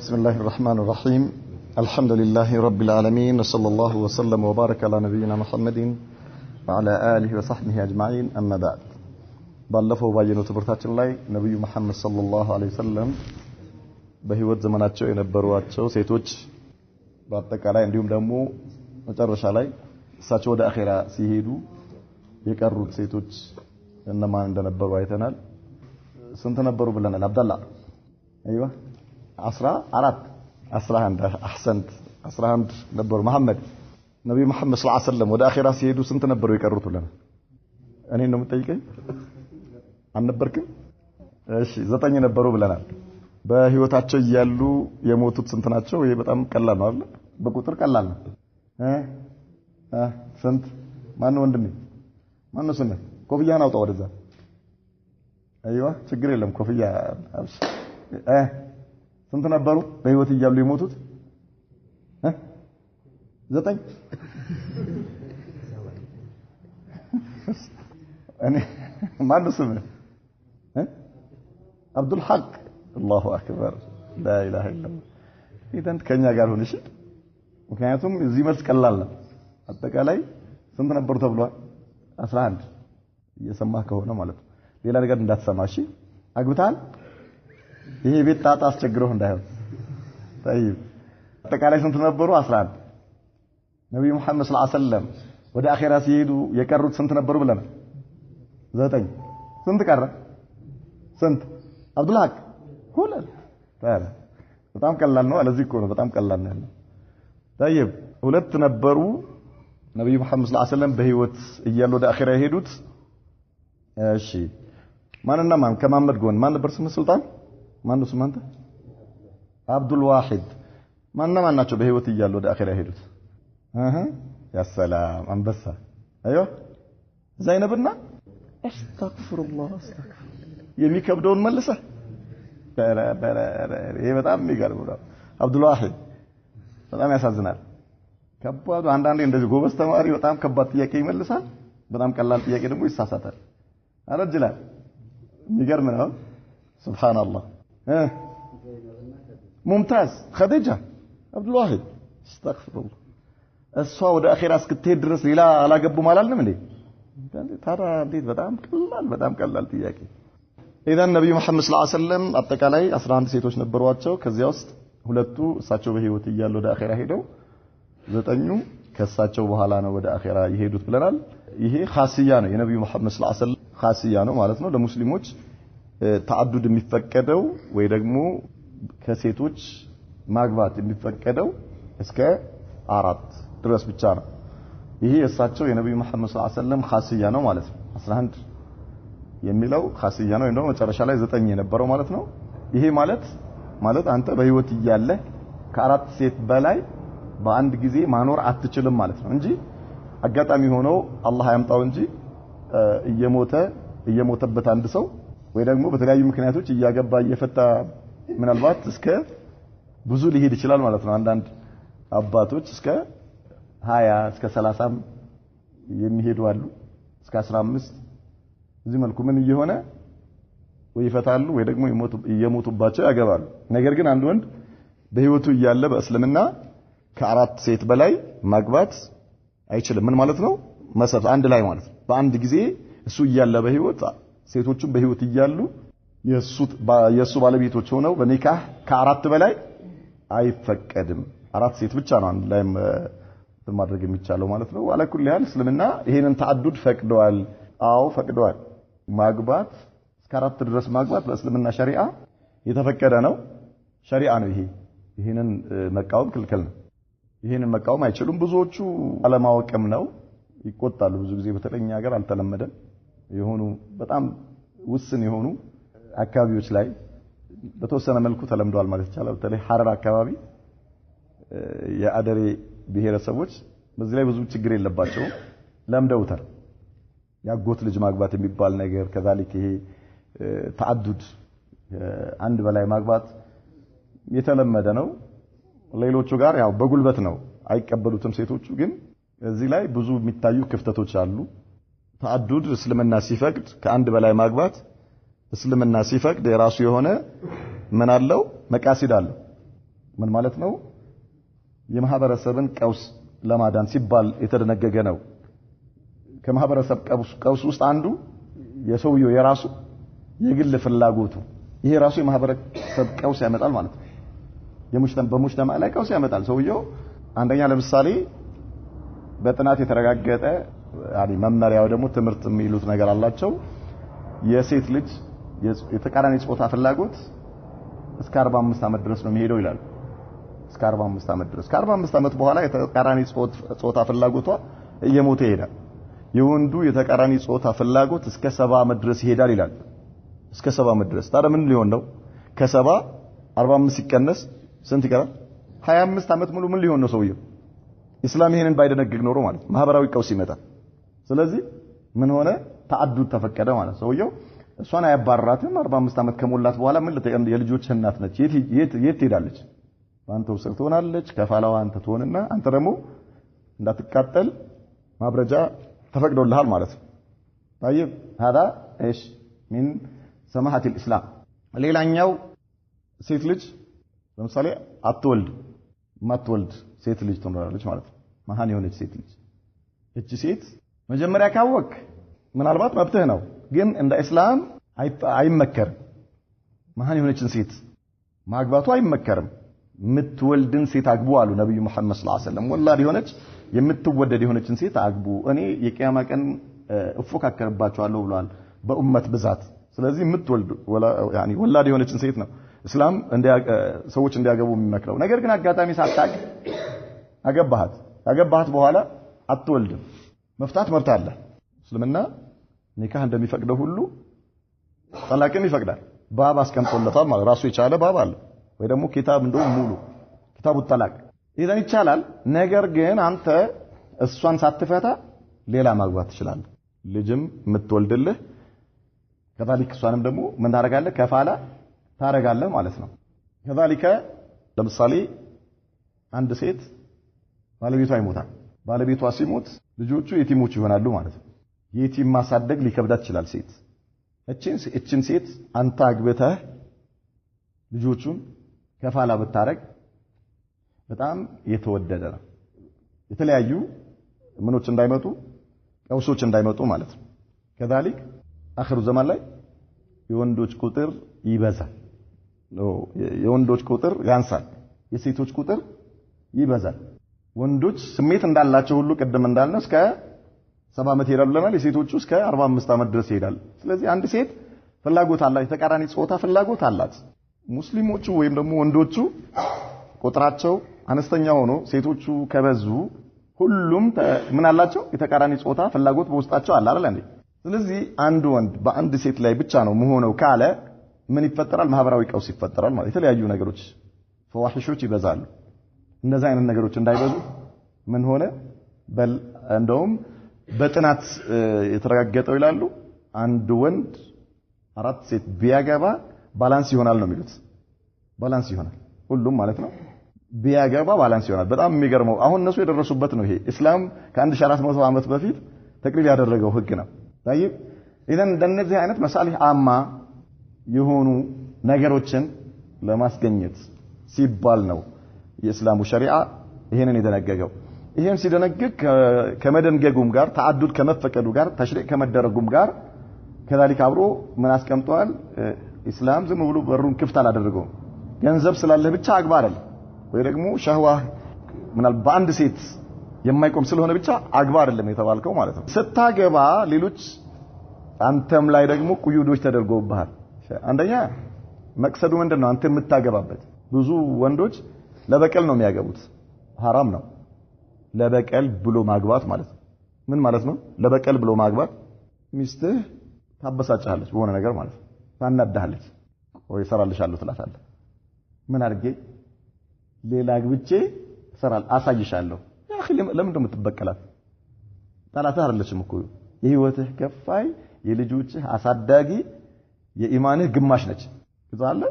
بسم الله الرحمن الرحيم الحمد لله رب العالمين وصلى الله وسلم وبارك على نبينا محمد وعلى آله وصحبه أجمعين أما بعد ባለፈው ባየነው ትምህርታችን ላይ ነብዩ መሐመድ ሰለላሁ ዐለይሂ ወሰለም በህይወት ዘመናቸው የነበሯቸው ሴቶች በአጠቃላይ እንዲሁም ደግሞ መጨረሻ ላይ እሳቸው ወደ አኺራ ሲሄዱ የቀሩት ሴቶች እነማን እንደነበሩ አይተናል። ስንት ነበሩ ብለናል? አብደላ አይዋ 11 አህሰንት 11 ነበሩ። መሐመድ ነብዩ መሐመድ ሰለላሁ ዐለይሂ ወሰለም ወደ አኺራ ሲሄዱ ስንት ነበሩ የቀሩት ብለናል? እኔ ነው የምጠይቀኝ? አንነበርክም? እሺ 9 ነበሩ ብለናል። በህይወታቸው እያሉ የሞቱት ስንት ናቸው? ይሄ በጣም ቀላል ነው አይደል? በቁጥር ቀላል ነው። ስንት? ማን ነው ወንድሜ? ማን ነው ስንት? ኮፍያን አውጣ ወደዛ። አይዋ ችግር የለም ኮፍያ አብሽ። ስንት ነበሩ በህይወት እያሉ የሞቱት? 9 እኔ ማን ነው ስምህ? عبد الحق الله اكبر لا اله الا الله ኢደን ከኛ ጋር ሆነሽ ምክንያቱም እዚህ መልስ ቀላል ነው። አጠቃላይ ስንት ነበሩ ተብሏል? 11 እየሰማህ ከሆነ ማለት ነው። ሌላ ነገር እንዳትሰማሽ። አግብታል? ይሄ ቤት ጣጣ አስቸግረው እንዳይሆን። طيب አጠቃላይ ስንት ነበሩ? 11 ነብዩ መሐመድ ሰለላሁ ዐለይሂ ወሰለም ወደ አኺራ ሲሄዱ የቀሩት ስንት ነበሩ ብለናል? 9 ስንት ቀረ? ስንት? አብዱልሐቅ ሁለት። ታዲያ በጣም ቀላል ነው። ለዚህ እኮ ነው በጣም ቀላል ነው ያለው። طيب ሁለት ነበሩ ነብዩ መሐመድ ሰለላሁ ዐለይሂ ወሰለም በህይወት እያሉ ወደ አኺራ የሄዱት። እሺ ማንና ማን? ከመሐመድ ጎን ማን ነበር ስሙ? ሱልጣን ማን ነው ስሙ? አንተ አብዱል ዋሂድ። ማንና ማን ናቸው በህይወት እያሉ ወደ አኺራ የሄዱት? ያ ሰላም አንበሳ። አይዮ ዘይነብና አስተግፍሩላህ አስተግፍር የሚከብደውን መልሰ ይሄ በጣም የሚገርም ነው። አብዱል ዋሂድ በጣም ያሳዝናል። ከባዱ አንዳንዴ እንደዚህ ጎበዝ ተማሪ በጣም ከባድ ጥያቄ ይመልሳል፣ በጣም ቀላል ጥያቄ ደግሞ ይሳሳታል። አረጅላል የሚገርም ነው። ሱብሃንአላህ ሙምታዝ ኸዲጃ አብዱል ዋሂድ አስተግፍሩላህ። እሷ ወደ አኺራ እስክትሄድ ድረስ ሌላ አላገቡም አላልንም እንዴ? ታዲያ እንዴት በጣም ቀላል ጥያቄ። ኢዳን ነብዩ መሐመድ ሰለላሁ ዐለይሂ ወሰለም አጠቃላይ 11 ሴቶች ነበሯቸው። ከዚያ ውስጥ ሁለቱ እሳቸው በህይወት እያሉ ወደ አኺራ ሄደው 9ኙ ከእሳቸው በኋላ ነው ወደ አኺራ የሄዱት ብለናል። ይሄ ኻሲያ ነው፣ የነብዩ መሐመድ ሰለላሁ ዐለይሂ ወሰለም ኻሲያ ነው ማለት ነው። ለሙስሊሞች ተዓዱድ የሚፈቀደው ወይ ደግሞ ከሴቶች ማግባት የሚፈቀደው እስከ 4 ድረስ ብቻ ነው። ይሄ እሳቸው የነብዩ መሐመድ ሰለላሁ ዐለይሂ ወሰለም ኻሲያ ነው ማለት ነው። 11 የሚለው ኻሲያ ነው እንደው መጨረሻ ላይ 9 የነበረው ማለት ነው። ይሄ ማለት አንተ በህይወት እያለ ከ4 ሴት በላይ በአንድ ጊዜ ማኖር አትችልም ማለት ነው እንጂ አጋጣሚ ሆኖ አላህ ያምጣው እንጂ እየሞተበት አንድ ሰው ወይ ደግሞ በተለያዩ ምክንያቶች እያገባ እየፈታ ምናልባት እስከ ብዙ ሊሄድ ይችላል ማለት ነው። አንዳንድ አባቶች እስከ 20 እስከ 30 የሚሄዱ አሉ፣ እስከ 15 እዚህ መልኩ ምን እየሆነ ወይ ይፈታሉ ወይ ደግሞ እየሞቱባቸው ያገባሉ። ነገር ግን አንድ ወንድ በህይወቱ እያለ በእስልምና ከ4 ሴት በላይ ማግባት አይችልም። ምን ማለት ነው? መሰረት አንድ ላይ ማለት ነው። በአንድ ጊዜ እሱ እያለ በህይወት ሴቶቹም በህይወት እያሉ የሱ ባለቤቶች ሆነው በኒካህ ከ4 በላይ አይፈቀድም። 4 ሴት ብቻ ነው አንድ ላይ ማድረግ የሚቻለው ማለት ነው። ወለኩል ያህል እስልምና ይሄንን ተዓዱድ ፈቅደዋል። አዎ ፈቅደዋል። ማግባት እስከ 4 ድረስ ማግባት በእስልምና ሸሪዓ የተፈቀደ ነው። ሸሪዓ ነው። ይሄንን መቃወም ክልክል ነው። ይሄንን መቃወም አይችሉም። ብዙዎቹ አለማወቅም ነው፣ ይቆጣሉ። ብዙ ጊዜ በተለኛ ሀገር አልተለመደም። የሆኑ በጣም ውስን የሆኑ አካባቢዎች ላይ በተወሰነ መልኩ ተለምዷል ማለት ይቻላል። በተለይ ሐረር አካባቢ የአደሬ ብሔረሰቦች በዚህ ላይ ብዙ ችግር የለባቸውም፣ ለምደውታል። ያጎት ልጅ ማግባት የሚባል ነገር ከዛሊክ ይሄ ተዓዱድ አንድ በላይ ማግባት የተለመደ ነው። ሌሎቹ ጋር ያው በጉልበት ነው አይቀበሉትም ሴቶቹ። ግን እዚህ ላይ ብዙ የሚታዩ ክፍተቶች አሉ። ተዓዱድ እስልምና ሲፈቅድ ከአንድ በላይ ማግባት እስልምና ሲፈቅድ የራሱ የሆነ ምን አለው? መቃሲድ አለው። ምን ማለት ነው? የማህበረሰብን ቀውስ ለማዳን ሲባል የተደነገገ ነው። ከማህበረሰብ ቀውስ ውስጥ አንዱ የሰውየው የራሱ የግል ፍላጎቱ ይሄ ራሱ የማህበረሰብ ቀውስ ያመጣል ማለት ነው። በሙጅተማ ላይ ቀውስ ያመጣል። ሰውየው አንደኛ ለምሳሌ በጥናት የተረጋገጠ መመሪያው ደግሞ ትምህርት የሚሉት ነገር አላቸው። የሴት ልጅ የተቃራኒ ጾታ ፍላጎት እስከ 45 ዓመት ድረስ ነው የሚሄደው ይላል። እስከ 45 ዓመት ድረስ ከ45 ዓመት በኋላ የተቃራኒ ጾታ ፍላጎቷ እየሞተ ይሄዳል። የወንዱ የተቃራኒ ጾታ ፍላጎት እስከ 70 ዓመት ድረስ ይሄዳል ይላል። እስከ 70 ዓመት ድረስ ታዲያ ምን ሊሆን ነው? ከ70 45 ሲቀነስ ስንት ይቀራል? 25 ዓመት ሙሉ ምን ሊሆን ነው ሰውየው? ኢስላም ይሄንን ባይደነግግ ኖሮ ማለት ማህበራዊ ቀውስ ይመጣል። ስለዚህ ምን ሆነ? ተዓዱድ ተፈቀደ ማለት ሰውየው እሷን አያባራትም። 45 ዓመት ከሞላት በኋላ ምን የልጆች እናት ነች። የት ትሄዳለች? በአንተ ውስጥ ትሆናለች። ከፋላዋ አንተ ትሆንና አንተ ደግሞ እንዳትቃጠል ማብረጃ ተፈቅዶልሃል ማለት ነው። طيب هذا ايش من سماحه الاسلام። ሌላኛው ሴት ልጅ ለምሳሌ ማትወልድ ሴት ልጅ ትኖራለች ማለት ነው። መሃን የሆነች ሴት ልጅ እቺ ሴት መጀመሪያ ካወቅ ምናልባት መብትህ ነው፣ ግን እንደ እስላም አይመከርም። መሃን የሆነችን ሴት ማግባቱ አይመከርም። የምትወልድን ሴት አግቡ አሉ ነብዩ መሐመድ ሰለላሁ ዐለይሂ ወሰለም። ወላድ የሆነች የምትወደድ የሆነችን ሴት አግቡ፣ እኔ የቂያማ ቀን እፎካከርባቸዋለሁ ብለዋል በኡመት ብዛት። ስለዚህ የምትወልድ ወላድ የሆነችን ሴት ነው እስላም ሰዎች እንዲያገቡ የሚመክረው። ነገር ግን አጋጣሚ ሳታቅ አገባሃት በኋላ አትወልድም፣ መፍታት መብት አለ። እስልምና ኒካህ እንደሚፈቅደው ሁሉ ጠላቅም ይፈቅዳል። ባብ አስቀምጦለታል ማለት ራሱ የቻለ ባብ አለ፣ ወይ ደግሞ ኪታብ እንደው ሙሉ ኪታቡ ጠላቅ ይዘን ይቻላል። ነገር ግን አንተ እሷን ሳትፈታ ሌላ ማግባት ትችላለህ። ልጅም የምትወልድልህ ከዛሊክ እሷንም ደግሞ ምን ታረጋለህ? ከፋላ ታረጋለህ ማለት ነው። ከዛሊከ ለምሳሌ አንድ ሴት ባለቤቷ ይሞታል። ባለቤቷ ሲሞት ልጆቹ የቲሞች ይሆናሉ ማለት ነው። የቲም ማሳደግ ሊከብዳት ይችላል ሴት። እቺን ሴት አንተ አግብተህ ልጆቹን ከፋላ ብታረግ በጣም የተወደደ ነው። የተለያዩ ምኖች እንዳይመጡ ቀውሶች እንዳይመጡ ማለት ነው። ከዛሊክ አኺሩ ዘመን ላይ የወንዶች ቁጥር ይበዛል፣ የወንዶች ቁጥር ያንሳል፣ የሴቶች ቁጥር ይበዛል። ወንዶች ስሜት እንዳላቸው ሁሉ ቅድም እንዳልነው እስከ 70 ዓመት ይሄዳሉ ለማለት የሴቶቹ እስከ 45 ዓመት ድረስ ይሄዳል። ስለዚህ አንድ ሴት ፍላጎት አላት፣ የተቃራኒ ጾታ ፍላጎት አላት። ሙስሊሞቹ ወይም ደግሞ ወንዶቹ ቁጥራቸው አነስተኛ ሆኖ ሴቶቹ ከበዙ ሁሉም ምን አላቸው? የተቃራኒ ጾታ ፍላጎት በውስጣቸው አለ አይደል እንዴ? ስለዚህ አንድ ወንድ በአንድ ሴት ላይ ብቻ ነው መሆነው ካለ ምን ይፈጠራል? ማህበራዊ ቀውስ ይፈጠራል ማለት የተለያዩ ነገሮች ፈዋሂሾች ይበዛሉ። እነዚህ አይነት ነገሮች እንዳይበዙ ምን ሆነ? እንደውም በጥናት የተረጋገጠው ይላሉ አንድ ወንድ 4 ሴት ቢያገባ ባላንስ ይሆናል ነው የሚሉት። ባላንስ ይሆናል ሁሉም ማለት ነው። ቢያገባ ባላንስ ይሆናል። በጣም የሚገርመው አሁን እነሱ የደረሱበት ነው። ይሄ እስላም ከ1400 ዓመት በፊት ተቅሪር ያደረገው ህግ ነው። طيب ኢዘን እንደነዚህ አይነት መሳሊህ አማ የሆኑ ነገሮችን ለማስገኘት ሲባል ነው የእስላሙ ሸሪዓ ይሄንን የደነገገው። ይሄን ሲደነግግ ከመደንገጉም ጋር ተዓዱድ ከመፈቀዱ ጋር ተሽሪዕ ከመደረጉም ጋር ከዛሊክ አብሮ ምን አስቀምጧል? ኢስላም ዝም ብሎ በሩን ክፍት አላደረገውም። ገንዘብ ስላለህ ብቻ አግባ አይደል፣ ወይ ደግሞ ሸህዋ ምናል በአንድ ሴት የማይቆም ስለሆነ ብቻ አግባ አይደለም የተባልከው ማለት ነው። ስታገባ ሌሎች አንተም ላይ ደግሞ ቁዩዶች ተደርጎብሃል። አንደኛ መቅሰዱ ምንድነው? አንተ የምታገባበት ብዙ ወንዶች ለበቀል ነው የሚያገቡት። ሐራም ነው ለበቀል ብሎ ማግባት ማለት ነው። ምን ማለት ነው ለበቀል ብሎ ማግባት? ሚስትህ ታበሳጫለች በሆነ ነገር ማለት ነው። ታናዳለች፣ ወይ ሰራልሻለሁ ትላታለህ። ምን አድርጌ ሌላ ግብቼ ሰራል አሳይሻለሁ። ያ اخي ለምን እንደምትበቀላት? ጠላትህ አይደለችም እኮ የህይወትህ ከፋይ፣ የልጆችህ አሳዳጊ፣ የኢማንህ ግማሽ ነች። ይዛለ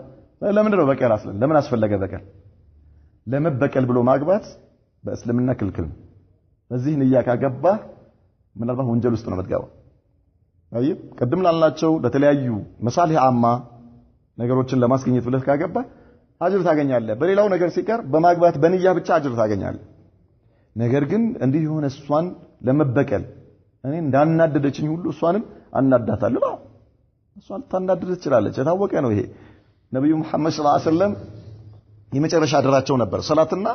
ለምን ነው በቀል አስለን? ለምን አስፈለገ በቀል? ለመበቀል ብሎ ማግባት በእስልምና ክልክል ነው። በዚህ ንያ ካገባህ ምናልባት ወንጀል ውስጥ ነው የምትገባው። አይይ ቅድም ላልናቸው ለተለያዩ መሳሊህ አማ ነገሮችን ለማስገኘት ብለህ ካገባህ አጅር ታገኛለህ በሌላው ነገር ሲቀር በማግባት በንያ ብቻ አጅር ታገኛለህ ነገር ግን እንዲህ የሆነ እሷን ለመበቀል እኔ እንዳናደደችኝ ሁሉ እሷንም አናዳታለሁ እሷን ታናደድ ትችላለች የታወቀ ነው ይሄ ነብዩ መሐመድ ሰለላሁ ዐለይሂ ወሰለም የመጨረሻ አደራቸው ነበር ሰላትና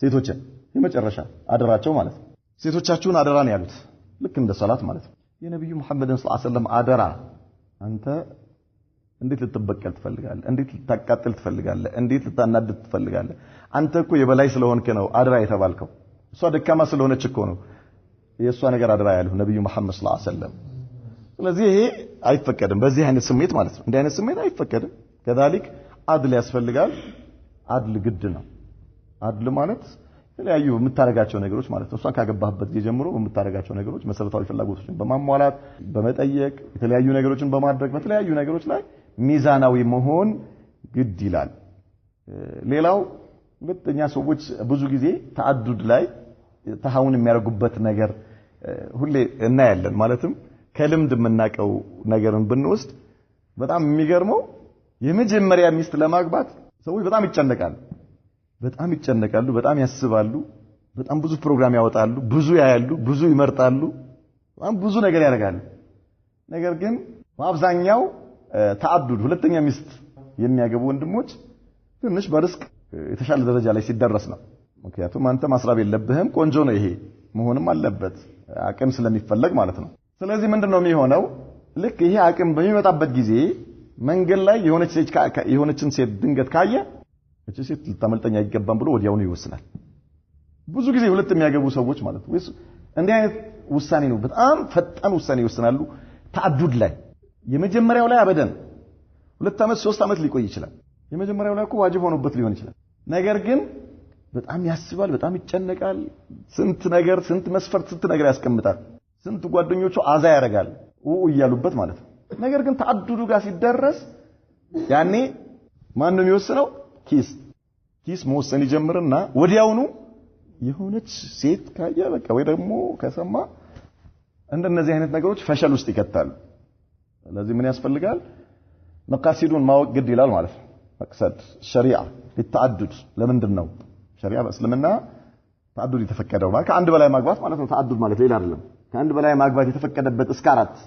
ሴቶችን የመጨረሻ አደራቸው ማለት ነው ሴቶቻችሁን አደራ ነው ያሉት ልክ እንደ ሰላት ማለት ነው የነብዩ መሐመድ ሰለላሁ ዐለይሂ ወሰለም አደራ አንተ እንዴት ልትበቀል ትፈልጋለህ እንዴት ልታቃጥል ትፈልጋለህ እንዴት ልታናድድ ትፈልጋለህ አንተ እኮ የበላይ ስለሆንክ ነው አደራ የተባልከው እሷ ደካማ ስለሆነች እኮ ነው የእሷ ነገር አደራ ያለው ነብዩ መሐመድ ሰለላሁ ዐለይሂ ወሰለም ስለዚህ ይሄ አይፈቀድም በዚህ አይነት ስሜት ማለት ነው እንዲህ አይነት ስሜት አይፈቀድም ከذلك አድል ያስፈልጋል አድል ግድ ነው አድል ማለት የተለያዩ የምታረጋቸው ነገሮች ማለት ነው እሷን ካገባህበት ጊዜ ጀምሮ የምታረጋቸው ነገሮች መሰረታዊ ፍላጎቶችን በማሟላት በመጠየቅ የተለያዩ ነገሮችን በማድረግ በተለያዩ ነገሮች ላይ ሚዛናዊ መሆን ግድ ይላል ሌላው ሁለተኛ ሰዎች ብዙ ጊዜ ተአዱድ ላይ ተሃውን የሚያደርጉበት ነገር ሁሌ እናያለን ማለትም ከልምድ የምናቀው ነገርን ብንወስድ በጣም የሚገርመው የመጀመሪያ ሚስት ለማግባት ሰዎች በጣም ይጨነቃሉ በጣም ያስባሉ በጣም ብዙ ፕሮግራም ያወጣሉ ብዙ ያያሉ ብዙ ይመርጣሉ በጣም ብዙ ነገር ያደርጋሉ ነገር ግን በአብዛኛው ተአዱድ ሁለተኛ ሚስት የሚያገቡ ወንድሞች ትንሽ በርስቅ የተሻለ ደረጃ ላይ ሲደረስ ነው ምክንያቱም አንተ ማስራብ የለብህም ቆንጆ ነው ይሄ መሆንም አለበት አቅም ስለሚፈለግ ማለት ነው ስለዚህ ምንድነው የሚሆነው ልክ ይሄ አቅም በሚመጣበት ጊዜ መንገድ ላይ የሆነችን ሴት ድንገት ካየ እቺ ሴት ልታመልጠኝ አይገባም ብሎ ወዲያውኑ ይወስናል ብዙ ጊዜ ሁለት የሚያገቡ ሰዎች ማለት ነው እንዲህ አይነት ውሳኔ ነው በጣም ፈጣን ውሳኔ ይወስናሉ ተአዱድ ላይ የመጀመሪያው ላይ አበደን 2 አመት 3 አመት ሊቆይ ይችላል የመጀመሪያው ላይ እኮ ዋጅብ ሆኖበት ሊሆን ይችላል ነገር ግን በጣም ያስባል በጣም ይጨነቃል ስንት መስፈርት ስንት ነገር ያስቀምጣል ስንት ጓደኞቹ አዛ ያረጋል እያሉበት ማለት ነው ነገር ግን ተአዱዱ ጋር ሲደረስ ያኔ ማን ነው የሚወስነው ኪስ መወሰን ይጀምርና ወዲያውኑ የሆነች ሴት ካየ በቃ ወይ ደግሞ ከሰማ እንደነዚህ አይነት ነገሮች ፈሸል ውስጥ ይከታሉ ስለዚህ ምን ያስፈልጋል መቃሲዱን ማወቅ ግድ ይላል ማለት ነው መቅሰድ ሸሪዓ ለተአዱድ ለምንድን ነው ሸሪዓ በእስልምና ተአዱድ የተፈቀደው ማለት ከአንድ በላይ ማግባት ማለት ነው ተአዱድ ማለት ሌላ አይደለም ከአንድ በላይ ማግባት የተፈቀደበት እስከ 4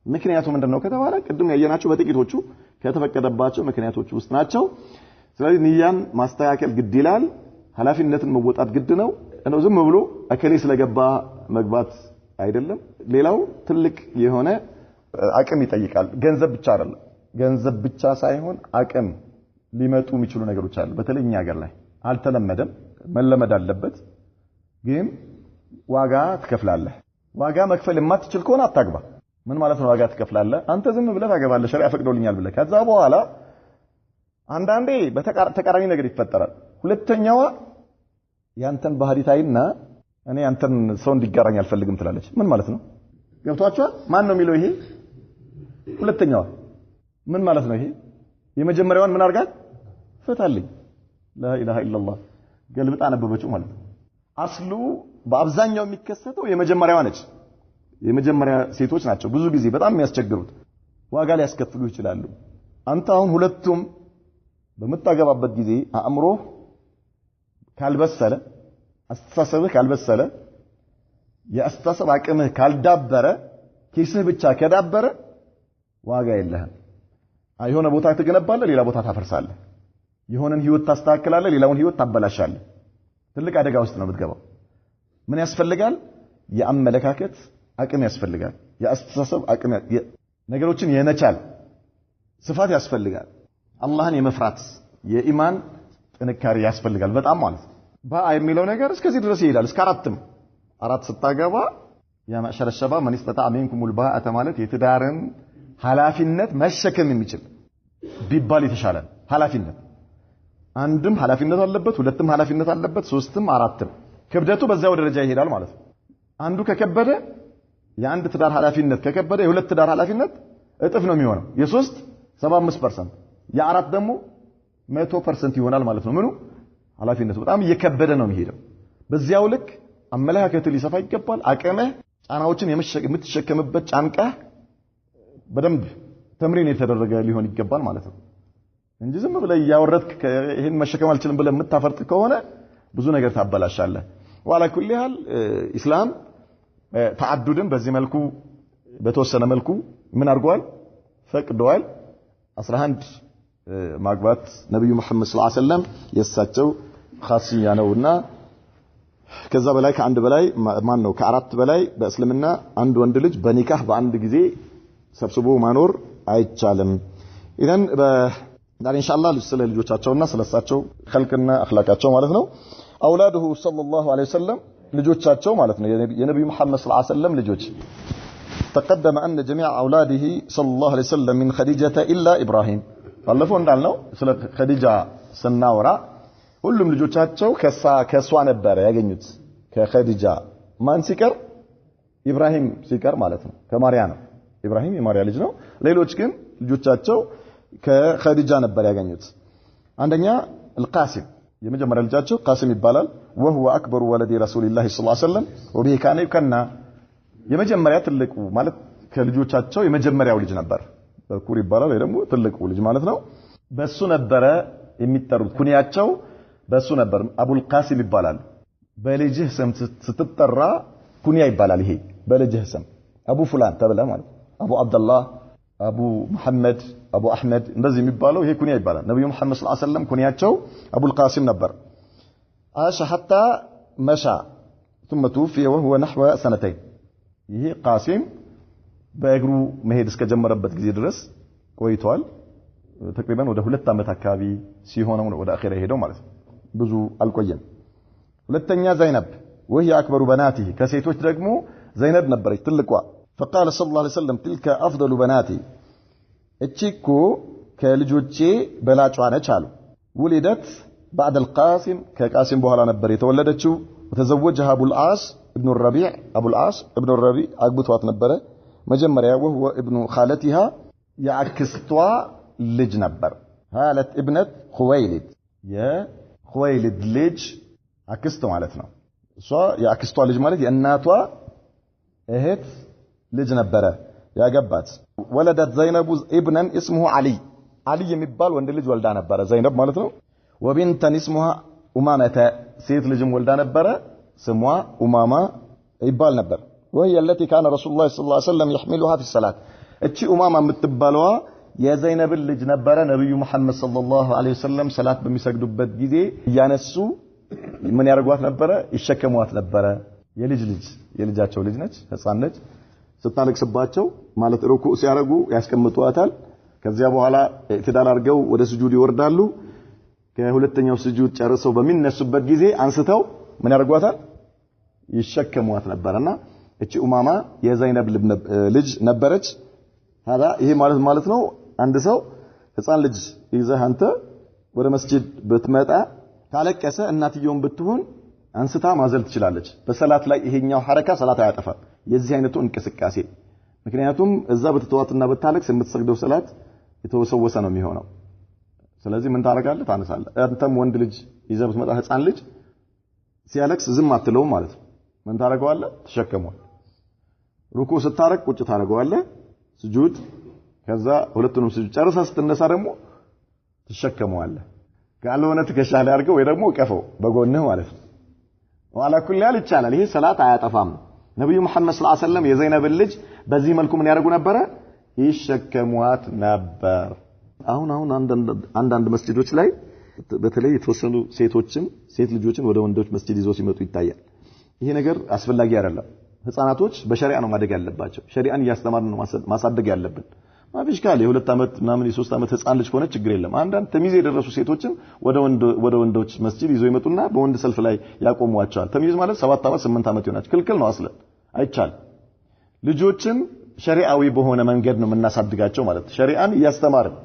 ምክንያቱ ምንድነው ከተባለ ቅድም ያየናቸው በጥቂቶቹ ከተፈቀደባቸው ምክንያቶች ውስጥ ናቸው ስለዚህ ንያን ማስተካከል ግድ ይላል ኃላፊነትን መወጣት ግድ ነው እንደው ዝም ብሎ አከሌ ስለገባ መግባት አይደለም ሌላው ትልቅ የሆነ አቅም ይጠይቃል ገንዘብ ብቻ አይደለም ገንዘብ ብቻ ሳይሆን አቅም ሊመጡ የሚችሉ ነገሮች አሉ በተለይኛ ሀገር ላይ አልተለመደም መለመድ አለበት ግን ዋጋ ትከፍላለህ ዋጋ መክፈል የማትችል ከሆነ አታግባ ምን ማለት ነው ዋጋ ትከፍላለህ አንተ ዝም ብለህ ታገባለህ ሸሪዓ ፈቅዶልኛል ብለህ ከዛ በኋላ አንዳንዴ በተቃራኒ ነገር ይፈጠራል ሁለተኛዋ ያንተን ባህሪ ታይና እኔ አንተን ሰው እንዲጋራኝ አልፈልግም ትላለች ምን ማለት ነው ገብቷችኋል ማን ነው የሚለው ይሄ ሁለተኛዋ ምን ማለት ነው ይሄ የመጀመሪያዋን ምን አርጋት ፈታልኝ لا اله الا الله ገልብጣ ነበበችው ማለት ነው አስሉ በአብዛኛው የሚከሰተው የመጀመሪያዋ ነች የመጀመሪያ ሴቶች ናቸው ብዙ ጊዜ በጣም የሚያስቸግሩት ዋጋ ሊያስከፍሉ ይችላሉ አንተ አሁን ሁለቱም በመታገባበት ጊዜ አእምሮ ካልበሰለ አስተሳሰብህ ካልበሰለ የአስተሳሰብ አቅምህ ካልዳበረ ኪስህ ብቻ ከዳበረ ዋጋ የለህም አይሆነ ቦታ ትገነባለህ ሌላ ቦታ ታፈርሳለህ የሆነን ህይወት ታስተካክላለህ ሌላውን ህይወት ታበላሻለህ ትልቅ አደጋ ውስጥ ነው የምትገባው ምን ያስፈልጋል የአመለካከት አቅም ያስፈልጋል የአስተሳሰብ አቅም ነገሮችን የመቻል ስፋት ያስፈልጋል አላህን የመፍራት የኢማን ጥንካሬ ያስፈልጋል በጣም ማለት ባአ የሚለው ነገር እስከዚህ ድረስ ይሄዳል እስከ 4 ስታገባ ያ ማሸረ الشباب من استطاع منكم الباءة ማለት የትዳርን ኃላፊነት መሸከም የሚችል ቢባል ይተሻላል ኃላፊነት አንድም ኃላፊነት አለበት ሁለትም ኃላፊነት አለበት ሶስትም አራትም ክብደቱ በዛው ደረጃ ይሄዳል ማለት ነው አንዱ ከከበደ የአንድ ትዳር ኃላፊነት ከከበደ የሁለት ትዳር ኃላፊነት እጥፍ ነው የሚሆነው የሶስት 75% የአራት ደግሞ 100% ይሆናል ማለት ነው ምኑ ኃላፊነቱ በጣም እየከበደ ነው የሚሄደው በዚያው ልክ አመለካከቱ ሊሰፋ ይገባል አቅምህ ጫናዎችን የምትሸከምበት ጫንቃ በደንብ ተምሪን የተደረገ ሊሆን ይገባል ማለት ነው እንጂ ዝም ብለህ ያወረድክ ይሄን መሸከም አልችልም ብለህ የምታፈርጥ ከሆነ ብዙ ነገር ታበላሻለህ ወላ ኩል ያህል እስላም ተዓዱድን በዚህ መልኩ በተወሰነ መልኩ ምን አድርጓል ፈቅደዋል 11 ማግባት ነብዩ መሐመድ ሰለላሁ ዐለይሂ ወሰለም የሳቸው ኻሲያ ነውና ከዛ በላይ ከአንድ በላይ ማን ነው ከአራት በላይ በእስልምና አንድ ወንድ ልጅ በኒካህ በአንድ ጊዜ ሰብስቦ ማኖር አይቻልም ኢዳን ዛሬ ኢንሻአላህ ስለ ልጆቻቸውና ስለሳቸው ኸልቅና አኽላቃቸው ማለት ነው አውላዱሁ ሰለላሁ ዐለይሂ ወሰለም ልጆቻቸው ማለት ነው የነብዩ መሐመድ ሰለላሁ ዐለይሂ ወሰለም ልጆች تقدم أن جميع أولاده صلى الله عليه وسلم من خديجة إلا إبراهيم ባለፈው እንዳልነው ስለ ኸዲጃ ስናወራ ሁሉም ልጆቻቸው ከሷ ነበር ያገኙት ከኸዲጃ ማን ሲቀር ኢብራሂም ሲቀር ማለት ነው ከማርያ ነው ኢብራሂም የማርያ ልጅ ነው ሌሎች ግን ልጆቻቸው ከኸዲጃ ነበር ያገኙት አንደኛ القاسم የመጀመሪያ ልጃቸው ቃሲም ይባላል وهو أكبر ولد رسول الله صلى الله عليه وسلم وبه كان يكنى የመጀመሪያ ትልቁ ማለት ከልጆቻቸው የመጀመሪያው ልጅ ነበር በኩር ይባላል ወይ ደግሞ ትልቁ ልጅ ማለት ነው በሱ ነበር የሚጠሩት ኩንያቸው በሱ ነበር አቡል ቃሲም ይባላል በልጅህ ስም ስትጠራ ኩንያ ይባላል ይሄ በልጅህ ስም አቡ ፉላን ተብለ ማለት አቡ አብዱላህ አቡ መሐመድ አቡ አህመድ እንደዚህ የሚባለው ይሄ ኩንያ ይባላል ነብዩ መሐመድ ሰለላሁ ዐለይሂ ወሰለም ኩንያቸው አቡል ቃሲም ነበር عاش حتى مشى ثم توفي وهو نحو سنتين ይሄ ቃሲም በእግሩ መሄድ እስከጀመረበት ጊዜ ድረስ ቆይቷል ተቅሪባን ወደ 2 አመት አካባቢ ሲሆነው ወደ አኺራ ሄደው ማለት ነው ብዙ አልቆየም ሁለተኛ ዘይነብ وهي اكبر بناته ከሴቶች ደግሞ ዘይነብ ነበረች ትልቋ فقال صلى الله عليه وسلم تلك افضل بناتي እቺኮ ከልጆቼ በላጯ ነች አሉ ولدت بعد القاسم ከቃሲም በኋላ ነበር የተወለደችው وتزوجها ابو العاص ابن الربيع ابو العاص ابن الربيع አግብቷት ነበረ መጀመሪያ وهو ابن خالتها ያክስቷ ልጅ ነበር ሃለት ابنت خويلد የخويلد ልጅ አክስቷ ማለት ነው እሷ ያክስቷ ልጅ ማለት የእናቷ እህት ልጅ ነበረ ያገባት ولدت زينب ابنا اسمه علي علي የሚባል ወንድ ልጅ ወልዳ ነበረ ዘይነብ ማለት ነው وبنتا اسمها امامه ሴት ልጅም ወልዳ ነበረ ስሟ ኡማማ ይባል ነበር وهي التي كان رسول الله صلى الله عليه وسلم يحملها في الصلاه እቺ ኡማማ የምትባለዋ የዘይነብ ልጅ ነበረ ነብዩ መሐመድ ሰለላሁ ዐለይሂ ወሰለም ሰላት በሚሰግዱበት ጊዜ ያነሱ ምን ያርጓት ነበረ ይሸከሟት ነበረ የልጃቸው ልጅ ነች ህፃን ነች ስታለቅስባቸው ማለት ሩኩዕ ሲያረጉ ያስቀምጧታል ከዚያ በኋላ ኢትዳል አድርገው ወደ ስጁድ ይወርዳሉ ከሁለተኛው ስጁድ ጨርሰው በሚነሱበት ጊዜ አንስተው ምን ያርጓታል ይሸከሟት ነበርና እቺ ኡማማ የዘይነብ ልጅ ነበረች هذا ይሄ ማለት ነው አንድ ሰው ህፃን ልጅ ይዘህ አንተ ወደ መስጂድ ብትመጣ ካለቀሰ እናትየውን ብትሆን አንስታ ማዘል ትችላለች በሰላት ላይ ይሄኛው ሐረካ ሰላት አያጠፋም የዚህ አይነቱ እንቅስቃሴ ምክንያቱም እዛ በተተዋትና በታለቅስ የምትሰግደው ሰላት የተወሰወሰ ነው የሚሆነው ስለዚህ ምን ታረጋለህ ታነሳለህ አንተም ወንድ ልጅ ይዘህ ብትመጣ ህፃን ልጅ ሲያለቅስ ዝም አትለውም ማለት ነው ምን ታረጋዋለህ ተሸከመው ሩኩዕ ስታረቅ ቁጭ ታረጋዋለህ ስጁድ ከዛ ሁለቱንም ስጁድ ጨርሰህ ስትነሳ ደግሞ ተሸከመዋለህ ካልሆነ ትከሻህ ላይ አድርገው ወይ ደግሞ ቀፈው በጎንህ ማለት ነው ወአላ ኩል ያል ይቻላል ይሄ ሰላት አያጠፋም ነብዩ መሐመድ ሰለላሁ ዐለይሂ ወሰለም የዘይነብ ልጅ በዚህ መልኩ ምን ያደርጉ ነበር ይሸከሟት ነበር አሁን አንዳንድ መስጂዶች ላይ በተለይ የተወሰኑ ሴት ልጆችን ወደ ወንዶች መስጂድ ይዘው ሲመጡ ይታያል ይሄ ነገር አስፈላጊ አይደለም ህፃናቶች በሸሪዓ ነው ማደግ ያለባቸው ሸሪዓን ያስተማርን ነው ማሳደግ ያለብን ማብሽ ካለ የ2 አመት ምናምን የ3 አመት ህፃን ልጅ ሆነ ችግር የለም አንዳንድ ተሚዝ የደረሱ ሴቶችን ወደ ወንዶች መስጂድ ይዘው ይመጡና በወንድ ሰልፍ ላይ ያቆሟቸዋል ተሚዝ ማለት 7 አመት 8 አመት ይሆናል ክልክል ነው አስለ አይቻል ልጆችን ሸሪዓዊ በሆነ መንገድ ነው የምናሳድጋቸው ማለት ሸሪዓን ያስተማርን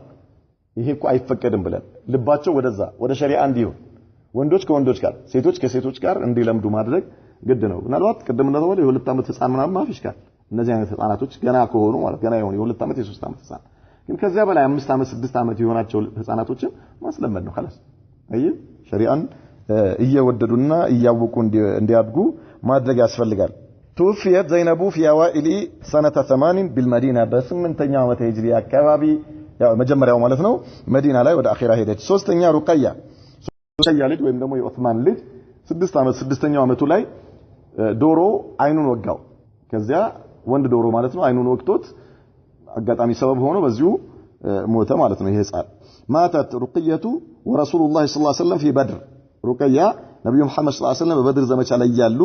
ይሄ እኮ አይፈቀድም ብለን ልባቸው ወደዛ ወደ ሸሪዓ እንዲሆን ወንዶች ከወንዶች ጋር ሴቶች ከሴቶች ጋር እንዲለምዱ ማድረግ ግድ ነው ምናልባት ቀደም እንደተባለ የ2 አመት ህፃን ምናምን ማፍሽ ካል እነዚህ አይነት ህፃናቶች ገና ከሆኑ ማለት ገና የሆኑ የ2 አመት የ3 አመት ህፃን ግን ከዚያ በላይ 5 አመት 6 አመት የሆናቸው ህፃናቶችን ማስለመድ ነው خلاص አይ ሸሪዓን እየወደዱና እያወቁ እንዲያድጉ ማድረግ ያስፈልጋል توفيت زينب في اوائل سنه 8 بالمدينه بثمنتኛው ዓመተ ሂጅሪ አካባቢ ያው መጀመሪያው ማለት ነው መዲና ላይ ወደ አኺራ ሄደች። ሶስተኛ ሩቀያ ልጅ ወይም ደግሞ የዑስማን ልጅ 6ኛው ዓመቱ ላይ ዶሮ አይኑን ወጋው። ከዚያ ወንድ ዶሮ ማለት ነው አይኑን ወግቶት አጋጣሚ ሰበብ ሆኖ በዚሁ ሞተ ማለት ነው። ይሄ ህፃን ማተት ሩቅየቱ ወረሱሉላህ ሰለላሁ ዐለይሂ ወሰለም في بدر ሩቅያ ነብዩ መሐመድ ሰለላሁ ዐለይሂ ወሰለም በበድር ዘመቻ ላይ ያሉ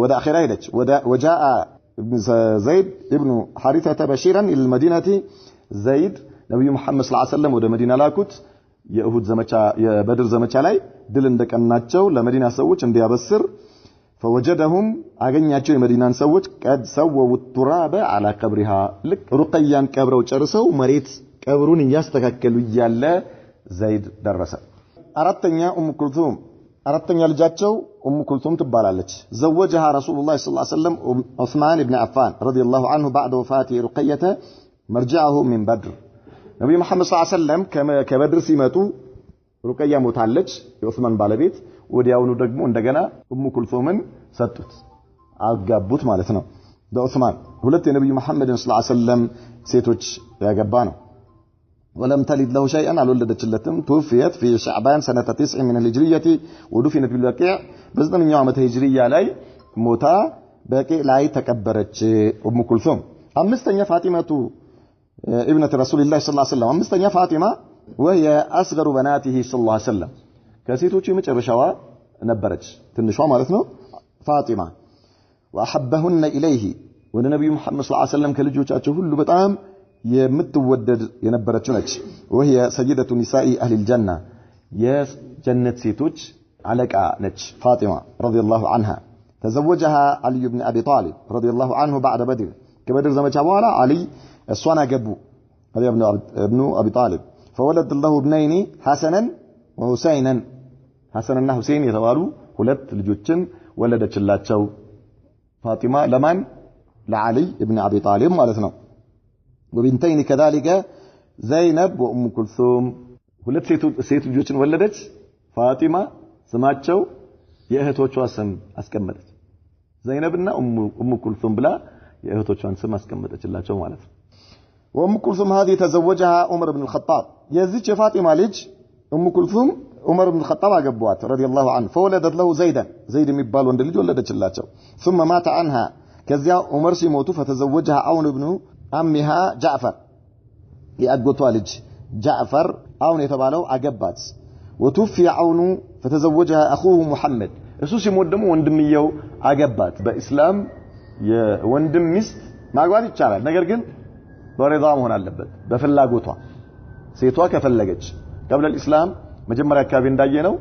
ወደ አኺራ ሄደች። وجاء زيد ابن حارثة بشيرا الى المدينه زيد ነብዩ መሐመድ ሰለላሁ ዐለይሂ ወሰለም ወደ መዲና ላኩት የኡሁድ ዘመቻ የበድር ዘመቻ ላይ ድል እንደቀናቸው ለመዲና ሰዎች እንዲያበስር فوجدهم አገኛቸው የመዲናን ሰዎች قد سووا التراب على قبرها ልክ ሩቅያን ቀብረው ጨርሰው መሬት ቀብሩን ያስተካከሉ ይያለ ዘይድ ደረሰ። አራተኛ ኩልቱም አራተኛ ልጃቸው ኩልቱም ትባላለች። زوجها رسول الله صلى الله عليه وسلم عثمان بن عفان رضي الله عنه بعد وفاة رقية مرجعه من بدر ነብዩ መሐመድ ሰለላሁ ዐለይሂ ወሰለም ከበድር ሲመጡ ሩቅያ ሞታለች የዑስማን ባለቤት ወዲያውኑ ደግሞ እንደገና ኩልቱምን ሰጡት አጋቡት ማለት ነው በዑስማን ሁለት የነብዩ መሐመድ ሰለላሁ ዐለይሂ ወሰለም ሴቶች ያገባ ነው ولم تلد له شيئا አልወለደችለትም توفيت في شعبان سنة 9 من الهجرية ودفنت بالبقيع በ9ኛው ዓመተ ሂጅሪያ ላይ ሞታ በቂዕ ላይ ተቀበረች ኩልቱም። አምስተኛ ፋጢማቱ ابنة رسول الله صلى الله عليه وسلم أمستنيا فاطمة وهي أصغر بناته صلى الله عليه وسلم كاسيتوچ مጨረሻዋ ነበረች ትንሿ ማለት ነው ፋጢማ وأحبهن إليه والنبي محمد صلى الله عليه وسلم ከልጆቻቸው ሁሉ በጣም የምትወደድ የነበረች ነች وهي سيدة نساء أهل الجنة የጀነት ሴቶች አለቃ ነች فاطمة رضي الله عنها تزوجها علي بن أبي طالب رضي الله عنه بعد بدر كبدر ዘመቻ በኋላ علي እሷን አገቡ علي ابن ابي طالب فولد الله ابنين حسنا وحسينا حسنና ሁሴን የተባሉ ሁለት ልጆችን ወለደችላቸው ፋጢማ ለማን ለዓሊ ابن ابي طالب ማለት ነው وبنتين كذلك زينب وام كلثوم ሁለት ሴት ልጆችን ወለደች ፋጢማ ስማቸው የእህቶቿ ስም አስቀመጠች ዘይነብና ኡሙ ኩልሱም ብላ የእህቶቿን ስም አስቀመጠችላቸው ማለት ነው وأم كلثوم هذه تزوجها عمر بن الخطاب يزيد فاطمة لج أم كلثوم عمر بن الخطاب أجبوات رضي الله عنه فولدت له زيد مبال وندلج ولدت الله ثم مات عنها كذا عمر سيموت فتزوجها عون بن عمها جعفر يأجبوا لج جعفر عون يتبالو أجبات وتوفي عون فتزوجها أخوه محمد እሱ ሲሞት ደግሞ ወንድምየው አገባት በእስላም የወንድም ሚስት ማግባት ይቻላል ነገር ግን በረዳ መሆን አለበት በፍላጎቷ ሴቷ ከፈለገች قبل الاسلام መጀመሪያ አካባቢ እንዳየነው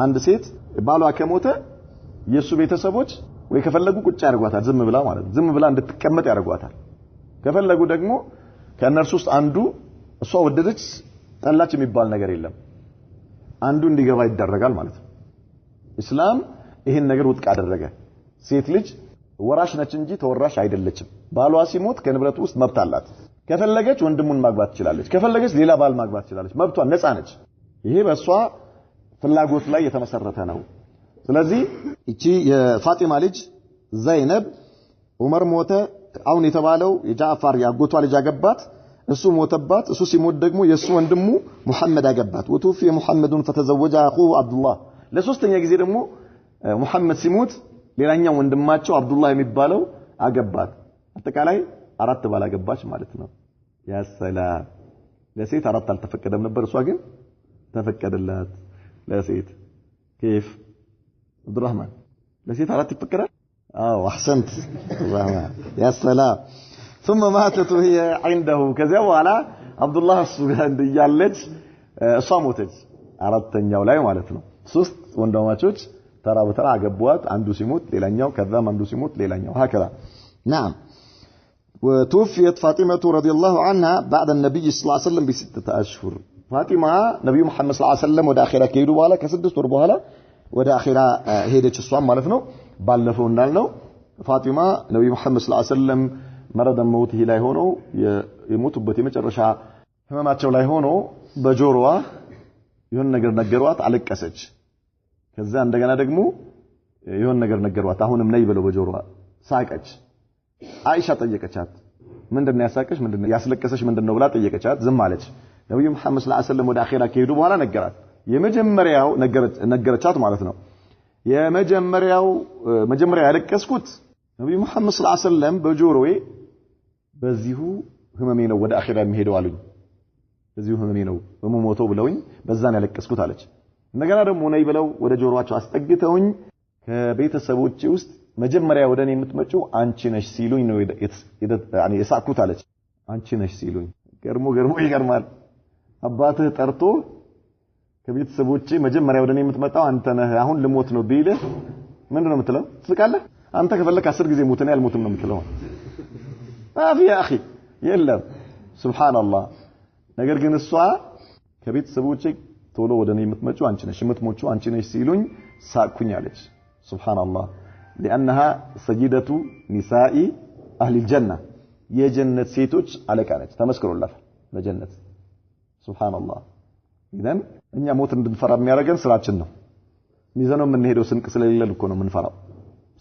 አንድ ሴት ባሏ ከሞተ የሱ ቤተሰቦች ወይ ከፈለጉ ቁጭ ያርጓታል ዝም ብላ ማለት ዝም ብላ እንድትቀመጥ ያርጓታል ከፈለጉ ደግሞ ከነርሱ ውስጥ አንዱ እሷ ወደደች ጠላች የሚባል ነገር የለም አንዱ እንዲገባ ይደረጋል ማለት ነው እስላም ይሄን ነገር ውድቅ አደረገ ሴት ልጅ ወራሽ ነች እንጂ ተወራሽ አይደለችም ባሏ ሲሞት ከንብረቱ ውስጥ መብት አላት ከፈለገች ወንድሙን ማግባት ትችላለች ከፈለገች ሌላ ባል ማግባት ትችላለች መብቷ ነፃ ነች ይሄ በሷ ፍላጎት ላይ የተመሰረተ ነው ስለዚህ እቺ የፋጢማ ልጅ ዘይነብ ዑመር ሞተ አሁን የተባለው የጃዕፈር ያጎቷ ልጅ አገባት እሱ ሞተባት እሱ ሲሞት ደግሞ የሱ ወንድሙ መሐመድ አገባት ወቱፊ ሙሐመዱን فتزوج اخوه عبد الله ለሶስተኛ ጊዜ ደግሞ መሐመድ ሲሞት ሌላኛው ወንድማቸው አብዱላህ የሚባለው አገባት አጠቃላይ አራት ባል አገባች ማለት ነው ያ ሰላም ለሴት አራት አልተፈቀደም ነበር እሷ ግን ተፈቀደላት ለሴት كيف عبد الرحمن ለሴት አራት ይፈቀዳል አዎ احسنت الرحمن يا سلام ثم ماتت وهي عنده ከዚያ በኋላ አብዱላህ እሱ ጋር እንደያለች እሷ ሞተች አራተኛው ላይ ማለት ነው ሶስት ወንድማቾች ተራ በተራ አገቧት አንዱ ሲሞት ሌላኛው ከዛም አንዱ ሲሞት ሌላኛው هكذا نعم وتوفيت فاطمة رضي الله عنها بعد النبي صلى الله عليه وسلم ب6 أشهر فاطمة نبي محمد صلى الله عليه وسلم ودا اخيرا كيدو بኋላ ከ6 ወር በኋላ ወደ አኺራ ሄደች እሷም ማለት ነው ባለፈው እንዳልነው ፋጢማ ነብዩ መሐመድ ሰለላሁ ዐለይሂ ወሰለም መረደ ሞት ላይ ሆኖ የሞቱበት የመጨረሻ ህመማቸው ላይ ሆኖ በጆሮዋ ይሁን ነገር ነገሯት አለቀሰች ከዛ እንደገና ደግሞ ይሁን ነገር ነገሯት አሁንም ነይ ብለው በጆሮዋ ሳቀች አይሻ ጠየቀቻት ምንድነው ያሳቀሽ ምንድነው ያስለቀሰሽ ምንድነው ብላ ጠየቀቻት ዝም አለች ነብዩ መሐመድ ሰለላሁ ዐለይሂ ወሰለም ወደ አኺራ ከሄዱ በኋላ ነገራት የመጀመሪያው ነገረቻት ማለት ነው መጀመሪያ ያለቀስኩት ነብዩ መሐመድ ሰለላሁ ዐለይሂ ወሰለም በጆሮዬ በዚሁ ህመሜ ነው ወደ አኺራ የሚሄደው አሉኝ በዚሁ ህመሜ ነው በመሞተው ብለውኝ በዛን ያለቀስኩት አለች እንደገና ደግሞ ነይ ብለው ወደ ጆሮአቸው አስጠግተውኝ ከቤተሰቦቼ ውስጥ መጀመሪያ ወደኔ የምትመጪው አንቺ ነሽ ሲሉኝ ነው የሳኩት አለች አንቺ ነሽ ሲሉኝ ገርሞ ይገርማል አባትህ ጠርቶ ከቤተሰቦቼ መጀመሪያ ወደኔ የምትመጣው አንተ ነህ አሁን ልሞት ነው ቢልህ ምንድነው የምትለው ትስቃለህ አንተ ከፈለክ 10 ጊዜ ሞት ነው ያልሞትም ነው የምትለው አፊ ያ اخي የለም ሱብሃንአላህ ነገር ግን እሷ ከቤተሰቦቼ ቶሎ ወደኔ የምትመጪው አንቺ ነሽ የምትሞጪው አንቺ ነሽ ሲሉኝ ሳኩኝ አለች ሱብሃንአላህ لانها سيده نساء اهل الجنه የጀነት ሴቶች አለቃ ነች ተመስክሮላት በጀነት ሱብሃንአላህ ኢዘን እኛ ሞት እንድንፈራ የሚያደርገን ስራችን ነው ሚዛኑ የምንሄደው ስንቅ ስለሌለን እኮ ነው የምንፈራው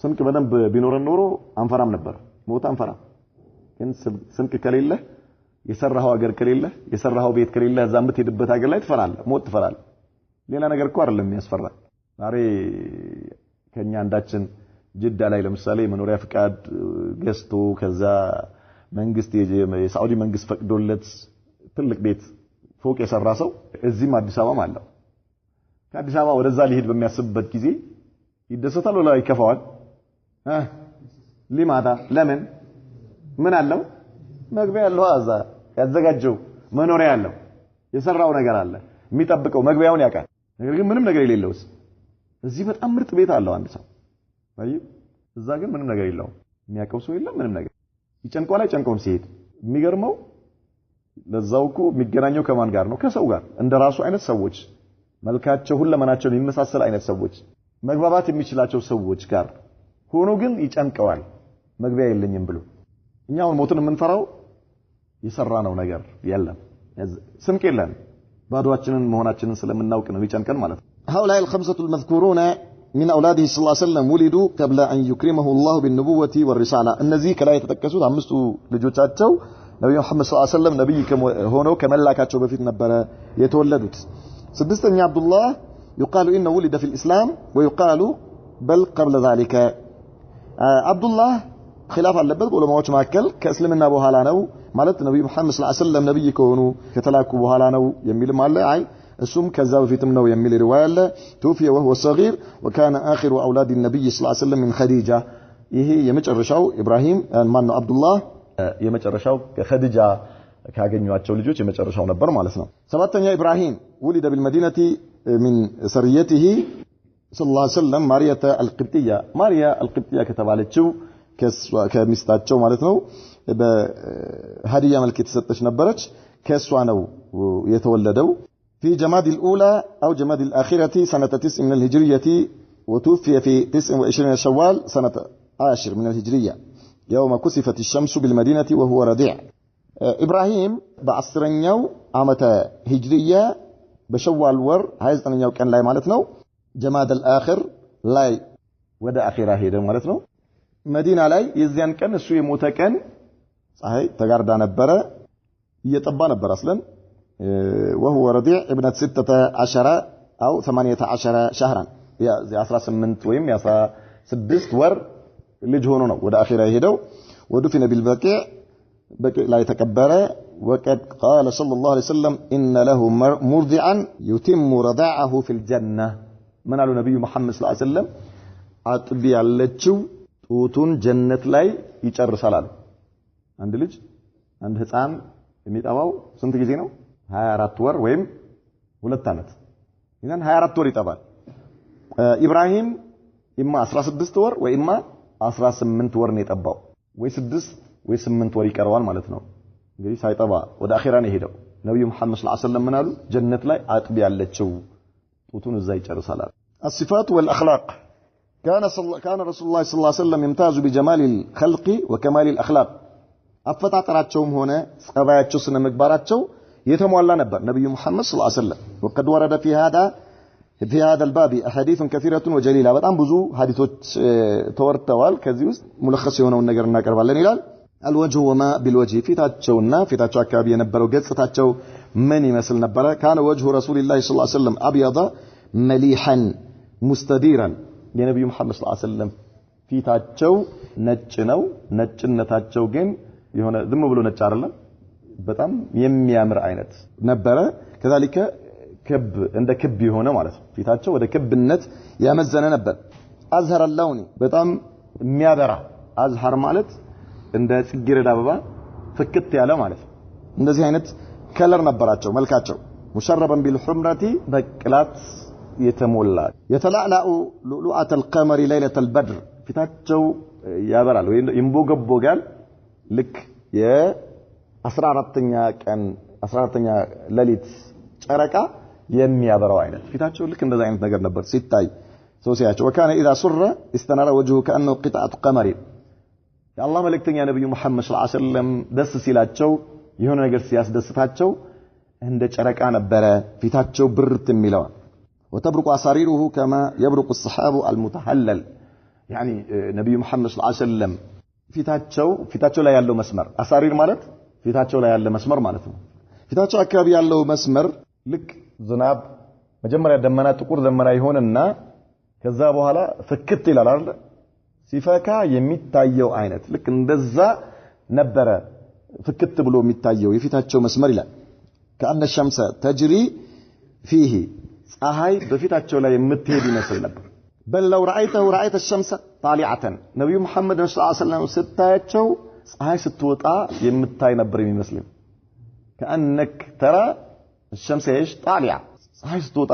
ስንቅ በደንብ ቢኖረን ኖሮ አንፈራም ነበር ሞት አንፈራ ግን ስንቅ ከሌለ የሰራው ሀገር ከሌለ የሰራው ቤት ከሌለ እዛ የምትሄድበት ሀገር ላይ ትፈራለህ ሞት ትፈራለህ ሌላ ነገር እኮ አይደለም የሚያስፈራ ዛሬ ከኛ አንዳችን ጅዳ ላይ ለምሳሌ መኖሪያ ፍቃድ ገዝቶ ከዛ መንግስት የሳውዲ መንግስት ፈቅዶለት ትልቅ ቤት ፎቅ የሰራ ሰው እዚህም አዲስ አበባም አለው ከአዲስ አበባ ወደዛ ሊሄድ በሚያስብበት ጊዜ ይደሰታል ወላ ይከፋዋል لماذا ለምን ምን አለው መግቢያ ያለው አዛ ያዘጋጀው መኖሪያ ያለው የሰራው ነገር አለ የሚጠብቀው መግቢያውን ያውቃል ነገር ግን ምንም ነገር የሌለውስ እዚህ በጣም ምርጥ ቤት አለው አንድ ሰው አይ እዛ ግን ምንም ነገር የለውም የሚያውቀው ሰው የለም ምንም ነገር ይጨንቀዋል አይጨንቀውም ሲሄድ የሚገርመው ለዛው እኮ የሚገናኘው ከማን ጋር ነው ከሰው ጋር እንደራሱ አይነት ሰዎች መልካቸው ሁለመናቸው የሚመሳሰል አይነት ሰዎች መግባባት የሚችላቸው ሰዎች ጋር ሆኖ ግን ይጨንቀዋል መግቢያ የለኝም ብሎ እኛው ሞትን የምንፈራው የሰራነው ነገር የለም ስንቅ የለም ባዶአችንን መሆናችንን ስለምናውቅ ነው ይጨንቀን ማለት ነው هؤلاء الخمسة المذكورون من أولاده صلى الله عليه وسلم ولدوا قبل أن يكرمه الله بالنبوة والرسالة النزي كلا يتتكسوا عمستو لجوتاتቸው ነብዩ መሐመድ ሰለላሁ ዐለይሂ ወሰለም ነብይ ሆነው ከመላካቸው በፊት ነበር የተወለዱት ስድስተኛ አብዱላህ يقال انه ولد في الاسلام ويقال بل قبل ذلك አብዱላህ ኺላፍ አለበት ዑለማዎች መካከል ከእስልምና በኋላ ነው ማለት ነብዩ መሐመድ ሰለላሁ ዐለይሂ ወሰለም ነብይ ከሆኑ ከተላኩ በኋላ ነው የሚልም አለ አይ እሱም ከዛ በፊትም ነው የሚል ሪዋያ አለ توفي وهو صغير وكان اخر اولاد النبي صلى الله عليه وسلم من خديجه ይሄ የመጨረሻው ኢብራሂም ማን ነው አብዱላህ የመጨረሻው ከኸዲጃ ካገኙአቸው ልጆች የመጨረሻው ነበር ማለት ነው ሰባተኛ ኢብራሂም ولد بالمدينه من سريته صلى الله عليه وسلم ማርያተ አልቅብጥያ ማርያ አልቅብጥያ ከተባለችው ከሚስታቸው ማለት ነው በሃዲያ መልክ የተሰጠች ነበረች ከሷ ነው የተወለደው في جماد الاولى او جماد الاخره سنه 9 من الهجريه وتوفي في 29 شوال سنه 10 من الهجريه يوم كسفت الشمس بالمدينة وهو رضيع إبراهيم بعصرنيو عامة هجرية بشوال ور هايزتنيو كان لاي مالتنو جماد الآخر لاي ودا أخيرا هيدا مالتنو مدينة لاي يزيان كان السوية موتا كان صحيح تقاردا نبرا يتبا نبرا أصلا وهو رضيع ابنة 16 أو 18 شهرا يا زي 18 ويم يا 6 ور لجهونه ودا أخيرا هيدو ودفن بالبقيع بقيع لا يتكبر وقد قال صلى الله عليه وسلم إن له مرضعا يتم رضاعه في الجنة من قال النبي محمد صلى الله عليه وسلم أطبي على ጡቱን ጀነት ላይ ይጨርሳል አንድ ልጅ አንድ ህፃን የሚጠባው ስንት ጊዜ ነው 24 ወር ወይም 2 አመት ይሄን 24 ወር ይጠባል ኢብራሂም ኢማ 16 ወር ወይማ 18 ወር ነው የጠባው ወይ 6 ወይ 8 ወር ይቀርዋል ማለት ነው እንግዲህ ሳይጠባ ወደ አኺራ ነው ሄደው ነብዩ መሐመድ ሰለላሁ ዐለይሂ ወሰለም ምናሉ ጀነት ላይ አጥቢ ያለችው ጡቱን እዛ ይጨርሳል الصفات والاخلاق كان رسول الله صلى الله عليه وسلم يمتاز بجمال الخلق وكمال الاخلاق አፈጣጠራቸውም ሆነ ጸባያቸው ስነ ምግባራቸው የተሟላ ነበር ነብዩ መሐመድ ሰለላሁ ዐለይሂ ወሰለም وقد ورد في هذا الباب احاديث كثيره وجليله በጣም ብዙ ሐዲሶች ተወርተዋል ከዚህ ውስጥ ሙለኸስ የሆነውን ነገር እናቀርባለን ይላል الوجه وما بالوجه ፊታቸውና ፊታቸው አካባቢ የነበረው ገጽታቸው ምን ይመስል ነበር كان وجه رسول الله صلى الله عليه وسلم ابيض مليحا مستديرا የነብዩ መሐመድ ሰለላሁ ዐለይሂ ወሰለም ፊታቸው ነጭ ነው ነጭነታቸው ግን የሆነ ዝም ብሎ ነጭ አይደለም በጣም የሚያምር አይነት ነበር كذلك ክብ እንደ ክብ የሆነ ማለት ነው ፊታቸው ወደ ክብነት ያመዘነ ነበር አዝهر اللون በጣም የሚያበራ አዝهر ማለት እንደ ጽጌረዳ አበባ ፍክት ያለ ማለት ነው እንደዚህ አይነት ከለር ነበራቸው መልካቸው مشربا بالحمرة በቅላት የተሞላ የተላላኡ ሉሉአተ القمر ليلة البدر ፊታቸው ያበራል ወይ ይንቦገቦጋል ልክ የ14ኛ ቀን 14ኛ ሌሊት ጨረቃ የሚያበራው አይነት ፊታቸው ልክ እንደዛ አይነት ነገር ነበር ሲታይ ሶሲያቸው وكان اذا سر استنار وجهه كانه قطعه قمر የአላህ መልእክተኛ ነብዩ መሐመድ ሰለላሁ ዐለይሂ ወሰለም ደስ ሲላቸው የሆነ ነገር ሲያስደስታቸው እንደ ጨረቃ ነበረ ፊታቸው ብርት የሚለው وتبرق أساريره كما يبرق الصحاب المتحلل يعني ነብዩ መሐመድ ሰለላሁ ዐለይሂ ወሰለም ፊታቸው ላይ ያለው መስመር አሳሪር ማለት ፊታቸው ላይ ያለ መስመር ማለት ነው ፊታቸው አካባቢ ያለው መስመር ልክ ዝናብ መጀመሪያ ደመና ጥቁር ደመና ይሆንና ከዛ በኋላ ፍክት ይላል አይደል ሲፈካ የሚታየው አይነት ልክ እንደዛ ነበረ ፍክት ብሎ የሚታየው የፊታቸው መስመር ይላል كأن الشمس تجري فيه ፀሐይ በፊታቸው ላይ የምትሄድ ይመስል ነበር بل لو رأيته رأيت الشمس طالعة ነብዩ መሐመድ ሰለላሁ ዐለይሂ ወሰለም ስታያቸው ፀሐይ ስትወጣ የምታይ ነበር የሚመስለው كأنك ترى الشمس ايش طالعة ፀሐይ ስትወጣ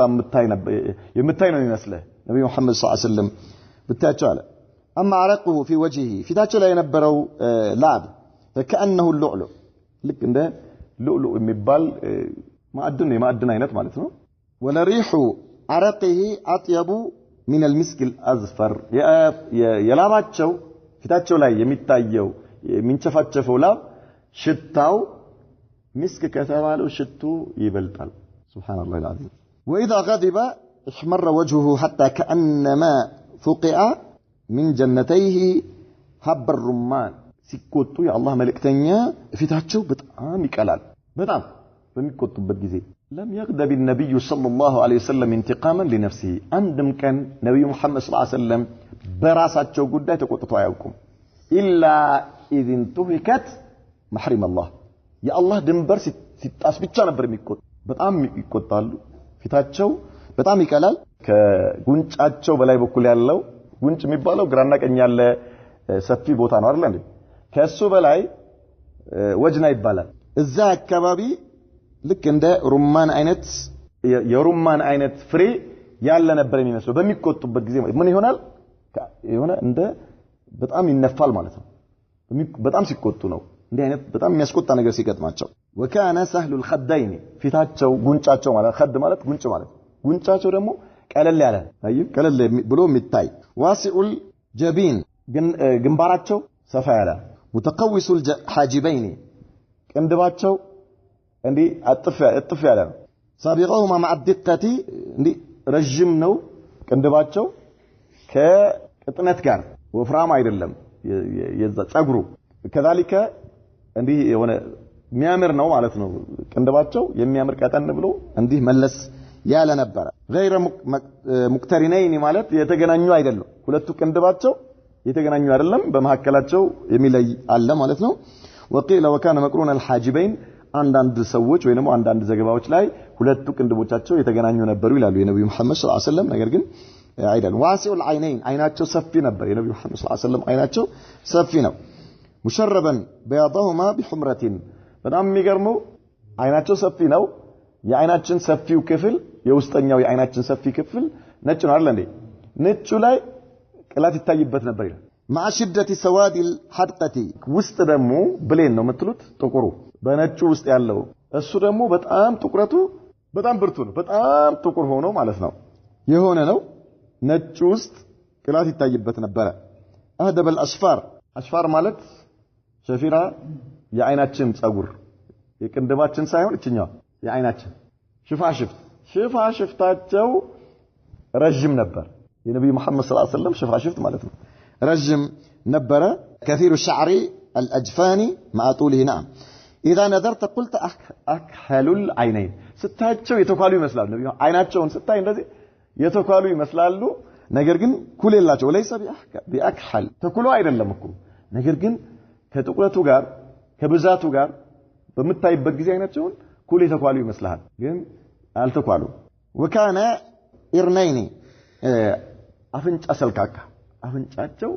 የምታይ ነው የሚመስለው ነብዩ መሐመድ ሰለላሁ ዐለይሂ ወሰለም ብታያቸው አለ أما عرقه في وجهه ፊታቸው ላይ የነበረው ላብ فكأنه اللؤلؤ ልክ እንደ ሉሉእ የሚባል ማዕድን አይነት ማለት ነው ولريح عرقه أطيب من المسك الأزفر የላባቸው ፊታቸው ላይ የሚታየው የሚንጨፋጨፈው ላብ ሽታው مسك ከተባለው ሽቱ ይበልጣል سبحان الله العظيم وإذا غضب احمر وجهه حتى كأنما فقع من جنتيه حب الرمان ሲቆጡ የአላህ መልእክተኛ ፊታቸው በጣም ይቀላል በጣም በሚቆጡበት ጊዜ لم يغضب النبي صلى الله عليه وسلم انتقاما لنفسه عندم كان نبي محمد صلى الله عليه وسلم براساቸው ጉዳይ ተቆጥቶ አያውቁም إلا إذ انتهكت محرم الله يا الله ድንበር ሲጣስ ብቻ ነበር የሚቆጡ በጣም ይቆጣሉ ፊታቸው በጣም ይቀላል ከጉንጫቸው በላይ በኩል ያለው ጉንጭ የሚባለው ግራና ቀኝ ያለ ሰፊ ቦታ ነው አይደል እንዴ ከሱ በላይ ወጅና ይባላል እዛ አካባቢ ልክ እንደ ሩማን አይነት የሩማን አይነት ፍሬ ያለ ነበር የሚመስለው በሚቆጡበት ጊዜ ምን ይሆናል የሆነ እንደ በጣም ይነፋል ማለት ነው በጣም ሲቆጡ ነው እንዲህ አይነት በጣም የሚያስቆጣ ነገር ሲገጥማቸው وكان سهل الخدين ፊታቸው ጉንጫቸው ማለት خد ማለት ጉንጭ ማለት ጉንጫቸው ደግሞ ቀለል ያለ አይ ቀለል ብሎ የሚታይ واسع الجبين ግንባራቸው ሰፋ ያለ متقوس الحاجبين ቅንድባቸው እንዴ አጥፍ ያለ ነው سابقهما مع الدقة እንዴ ረጅም ነው ቅንድባቸው ከቅጥነት ጋር ወፍራም አይደለም የዛ ጸጉሩ كذلك እንዴ የሆነ የሚያምር ነው ማለት ነው ቅንድባቸው የሚያምር ቀጠን ብሎ እንዴ መለስ ያለ ነበር غير مقترنين ማለት የተገናኙ አይደለም ሁለቱ ቅንድባቸው የተገናኙ አይደለም በመሐከላቸው የሚለይ አለ ማለት ነው وقيل وكان مقرون الحاجبين አንዳንድ ሰዎች ወይ ደግሞ አንዳንድ ዘገባዎች ላይ ሁለቱ ቅንድቦቻቸው የተገናኙ ነበሩ ይላሉ የነብዩ መሐመድ ሰለላሁ ዐለይሂ ወሰለም ነገር ግን አይደለም واسع العينين አይናቸው ሰፊ ነበር የነብዩ መሐመድ ሰለላሁ ዐለይሂ ወሰለም አይናቸው ሰፊ ነው مشربا بياضهما بحمرة በጣም የሚገርመው አይናቸው ሰፊ ነው የአይናችን ሰፊው ክፍል የውስጠኛው የአይናችን ሰፊ ክፍል ነጭ ነው አይደል እንዴ ነጩ ላይ ቅላት ይታይበት ነበር ይላል مع شدة سواد الحدقة ውስጥ ደግሞ ብሌን ነው የምትሉት ጥቁሩ በነጩ ውስጥ ያለው እሱ ደግሞ በጣም ጥቁረቱ በጣም ብርቱ ነው በጣም ጥቁር ሆኖ ማለት ነው የሆነ ነው ነጩ ውስጥ ቅላት ይታይበት ነበር أهدب الأشفار أشفار ማለት ሸፊራ የአይናችን ጸጉር የቅንድባችን ሳይሆን እቺኛው የአይናችን ሽፋሽፍታቸው ረጅም ነበር የነብዩ መሐመድ ሰለላሁ ዐለይሂ ወሰለም ሽፋሽፍት ማለት ነው ረጅም ነበረ كثير الشعر الأجفان مع طوله نعم إذا نظرت قلت أكحل العينين ستاچو يتوكالو يመስላሉ ነብዩ አይናቸውን ስታይ እንደዚህ የተኳሉ ይመስላሉ ነገር ግን ኩል የላቸው ወለይሰ ቢአክሐል ተኩሉ አይደለም እኮ ነገር ግን ከጥቁረቱ ጋር ከብዛቱ ጋር በመታይበት ጊዜ አይናቸውን ኩል የተኳሉ ይመስላል ግን አልተኳሉ وكان إرنين አፍንጫ ሰልካካ አፍንጫቸው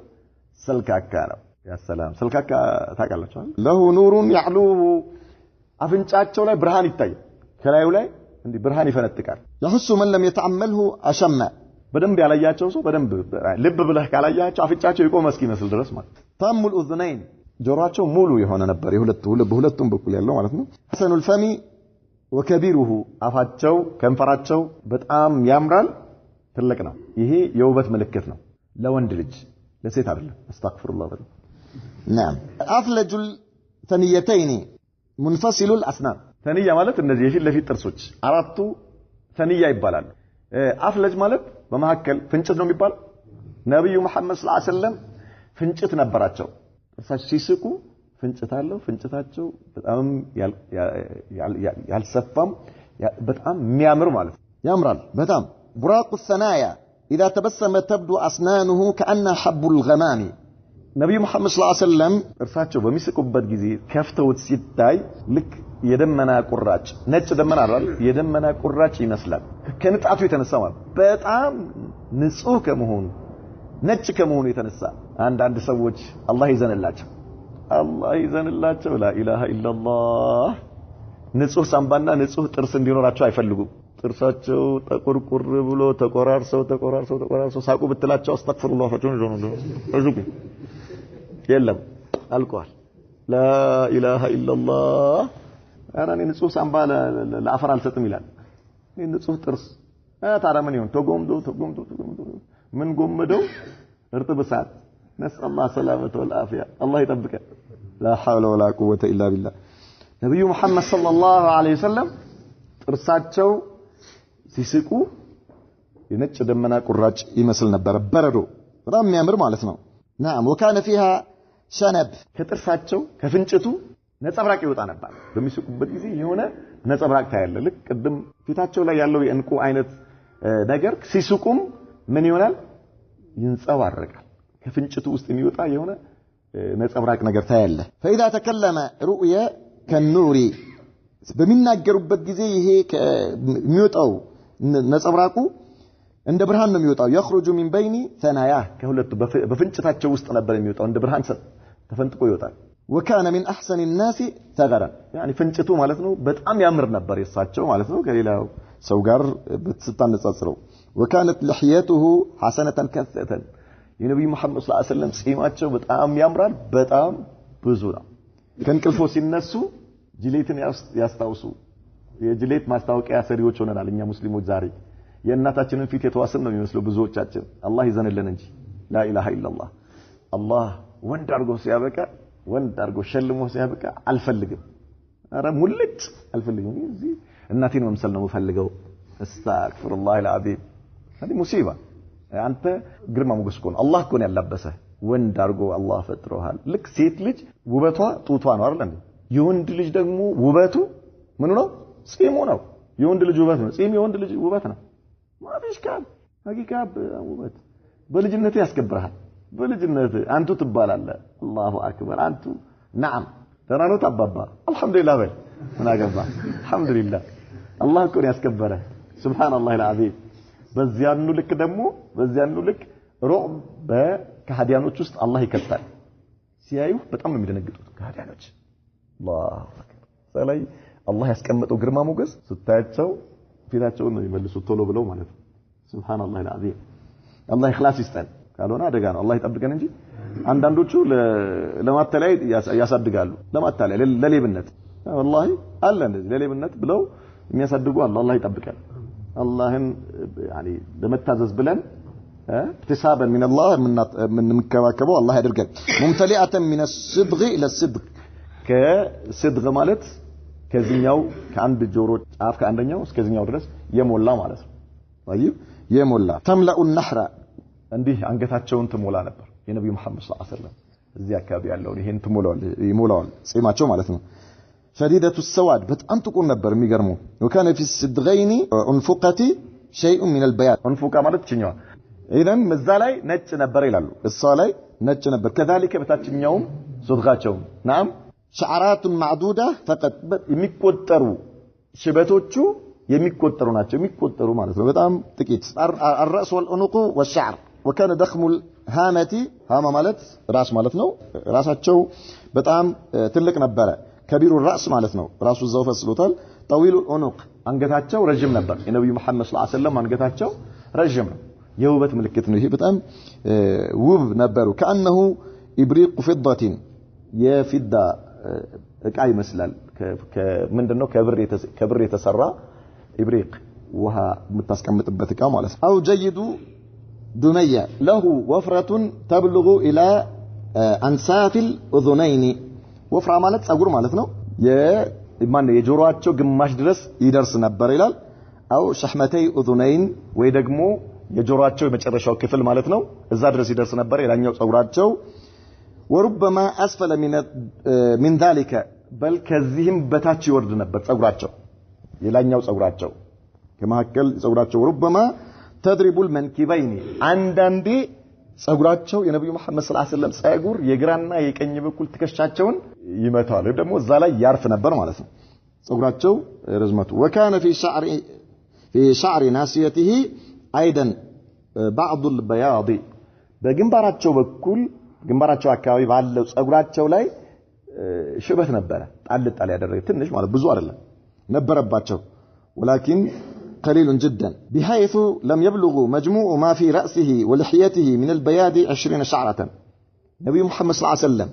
ሰልካካ ነው ያ ሰላም ሰልካካ ታውቃላችሁ له نور يعلوه አፍንጫቸው ላይ ብርሃን ይታያል ከላዩ ላይ እንዲህ ብርሃን ይፈነጥቃል يحس من لم يتعمله أشم በደንብ ያላያቸው ሰው በደንብ ልብ ብለህ ካላያቸው አፍንጫቸው ይቆም እስኪመስል ድረስ ማለት تام الأذنين ጆሮአቸው ሙሉ የሆነ ነበር በሁለቱም በኩል ያለው ማለት ነው حسن الفم وكبيره አፋቸው ከንፈራቸው በጣም ያምራል ትልቅ ነው ይሄ የውበት ምልክት ነው ለወንድ ልጅ ለሴት አይደለም استغفرالله نعم أفلج الثنيتين منفصل الأسنان ثنية ማለት እነዚህ የፊት ለፊት ጥርሶች አራቱ ثنية ይባላሉ አፍለጅ ማለት በመሐከል ፍንጭት ነው የሚባል ነብዩ መሐመድ ሰለላሁ ዐለይሂ ወሰለም ፍንጭት ነበራቸው ጥርሳቸው ሲስቁ ፍንጭት አለው ፍንጭታቸው በጣም ያልሰፋም በጣም የሚያምር ማለት ያምራል በጣም براق الثنايا إذا تبسم تبدو أسنانه كأنها حب الغمام ነብዩ መሐመድ ሰለላሁ ዐለይሂ ወሰለም እርሳቸው በሚስቁበት ጊዜ ከፍተውት ሲታይ ልክ የደመና ቁራጭ ነጭ ደመና አይደል የደመና ቁራጭ ይመስላል ከንጣቱ የተነሳ ማለት በጣም ንጹህ ከመሆኑ ነጭ ከመሆኑ የተነሳ አንድ ሰዎች አላህ ይዘንላቸው ላ ኢላሃ ኢላላህ ንጹህ ሳምባና ንጹህ ጥርስ እንዲኖራቸው አይፈልጉም ጥርሳቸው ተቆርቆር ብሎ ተቆራርሰው ሳቁ ብትላቸው አስተግፍሩላህ ፈጆን ነው አዙቁ የለም አልቋል ላ ኢላሃ ኢላላህ አራኔ ንጹህ ሳምባ ለአፈር አልሰጥም ይላል ንጹህ ጥርስ ታዲያ ምን ይሁን ተጎምዶ ምን ጎመደው እርጥብ ሰዓት نسأل الله سلامة والعافية الله يطبقه لا حول ولا قوة إلا بالله نبي محمد صلى الله عليه وسلم ጥርሳቸው ሲስቁ የነጭ ደመና ቁራጭ ይመስል ነበር በረዶ በጣም የሚያምር ማለት ነው نعم وكان فيها شنب ከጥርሳቸው ከፍንጭቱ ነጸብራቅ ይወጣ ነበር በሚስቁበት ጊዜ የሆነ ነጸብራቅ ታያለ ልክ ቅድም ፊታቸው ላይ ያለው የእንቁ አይነት ነገር ሲስቁም ምን ይሆናል ይንጸባረቃል ከፍንጭቱ ውስጥ የሚወጣ የሆነ ነጸብራቅ ነገር ታያለ فإذا تكلم رؤيا كالنور በሚናገሩበት ጊዜ ይሄ የሚወጣው ነጸብራቁ እንደ ብርሃን ነው የሚወጣው يخرج من بين ثناياه ከሁለቱ በፍንጭታቸው ውስጥ ነበር የሚወጣው እንደ ብርሃን ተፈንጥቆ ይወጣል وكان من أحسن الناس ثغرا يعني ፍንጭቱ ማለት ነው በጣም ያምር ነበር የሳቸው ማለት ነው ከሌላው ሰው ጋር በተስታነጻጽረው وكانت لحيته حسنة كثة የነብዩ መሐመድ ሰለላሁ ዐለይሂ ወሰለም ጺማቸው በጣም ያምራል በጣም ብዙ ነው ከንቅልፎ ሲነሱ ጅሌትን ያስታውሱ የጅሌት ማስታወቂያ ሰሪዎች ሆነናል እኛ ሙስሊሞች ዛሬ የእናታችንን ፊት የተዋሰን ነው የሚመስለው ብዙዎቻችን አላህ ይዘንልን እንጂ ላ ኢላሃ ኢላላህ አላህ ወንድ አርጎ ሲያበቃ ወንድ አርጎ ሸልሞ ሲያበቃ አልፈልግም አረ ሙልጭ አልፈልግም እዚህ እናቴን መምሰል ነው የምፈልገው አስተግፍሩላህ አልዓዚም هذه مصيبه አንተ ግርማ ሞገስ እኮ ነው አላህ እኮ ነው ያላበሰህ ወንድ አርጎ አላህ ፈጥሮሃል ልክ ሴት ልጅ ውበቷ ጡቷ ነው አይደል እንዴ የወንድ ልጅ ደግሞ ውበቱ ምን ነው ጺሙ ነው የወንድ ልጅ ውበት ነው ጺም የወንድ ልጅ ውበት ነው ማፊሽ ካል ሐቂቃ ውበት በልጅነት ያስከብራል በልጅነት አንቱ ትባላለህ አላሁ አክበር አንቱ نعم ተራኖ ተባባ አልহামዱሊላህ በል ምን አገባ አልহামዱሊላህ አላህ እኮ ነው ያስከበረ ሱብሃንአላህ አልዓዚም በዚያኑ ልክ ሩዕብ በከሃዲያኖች ውስጥ አላህ ይከታል ሲያዩ በጣም ነው የሚደነግጡት ከሃዲያኖች አላሁ አክበር ሰላይ አላህ ያስቀመጠው ግርማ ሞገስ ስታያቸው ፊታቸውን ነው የሚመልሱት ቶሎ ብለው ማለት ነው ሱብሃንአላህ አልዓዚም አላህ ኢኽላስ ይስጠን ካልሆነ አደጋ ነው አላህ ይጠብቀን እንጂ አንዳንዶቹ ለማተላይ ያሳድጋሉ ለማተላይ ለሌብነት والله አለ እንደዚህ ለሌብነት ብለው የሚያሳድጉ አላህ ይጠብቀን አላህን يعني ለመታዘዝ ብለን اكتسابا من الله من مكبكبው አላህ ያድርገን ممتلئه من الصدغ الى الصدغ ከصدغ ማለት ከዚህኛው ከአንድ ጆሮ ጫፍ ከአንደኛው እስከዚህኛው ድረስ የሞላ ማለት ነው طيب የሞላ تملأ النحر እንዲህ አንገታቸውን ትሞላ ነበር የነብዩ መሐመድ ሰለላሁ ዐለይሂ ወሰለም እዚህ አካባቢ ያለው ይሄን ይሞላዋል ጺማቸው ማለት ነው شديدة السواد በጣም ጥቁር ነበር የሚገርመው وكان في الصدغين انفقة شيء من البياض انفقة ማለት ችኛው ኢደን መዛ ላይ ነጭ ነበር ይላሉ እሷ ላይ ነጭ ነበር كذلك በታችኛውም ሱድጋቸው نعم شعرات معدودة فقط የሚቆጠሩ ሽበቶቹ የሚቆጠሩ ናቸው የሚቆጠሩ ማለት ነው በጣም ጥቂት الراس والعنق والشعر وكان ضخم الهامة هامة ማለት ራስ ማለት ነው ራሳቸው በጣም ትልቅ ነበር كبير الراس ማለት ነው ራሱ ዘው ፈስሎታል طويل العنق አንገታቸው ረጅም ነበር የነብዩ መሐመድ ሰለላሁ ዐለይሂ ወሰለም አንገታቸው ረጅም ነው የውበት ምልክት ነው ይሄ በጣም ውብ ነበሩ كانه ابريق فضة የፊዳ እቃ ይመስላል ምንድነው ከብር የተሰራ ኢብሪቅ ውሃ የምታስቀምጥበት እቃ ማለት ነው አው جيد دمية له وفرة تبلغ الى انساف الاذنين ወፍራ ማለት ጸጉር ማለት ነው የጆሮአቸው ግማሽ ድረስ ይደርስ ነበር ይላል አው شحمتي اذنين ወይ ደግሞ የጆሮአቸው የመጨረሻው ክፍል ማለት ነው እዛ ድረስ ይደርስ ነበር የላኛው ጸጉራቸው وربما اسفل من ذلك بل ከዚህም በታች ይወርድ ነበር ጸጉራቸው የላኛው ጸጉራቸው ከመሐከል ጸጉራቸው ربما تضرب المنكبين አንዳንዴ ጸጉራቸው የነብዩ መሐመድ ሰለላሁ ዐለይሂ ወሰለም ጸጉር የግራና የቀኝ በኩል ትከሻቸውን ይመታል ደግሞ እዛ ላይ ያርፍ ነበር ማለት ነው ጸጉራቸው ርዝመቱ وكان في شعر ناسيته ايضا بعض البياض በግንባራቸው በኩል ግንባራቸው አካባቢ ባለው ጸጉራቸው ላይ ሽበት ነበር ጣል ያደረገ ትንሽ ማለት ብዙ አይደለም ነበረባቸው ولكن قليل جدا بحيث لم يبلغ مجموع ما في رأسه ولحيته من البياض 20 شعرة نبي محمد صلى الله عليه وسلم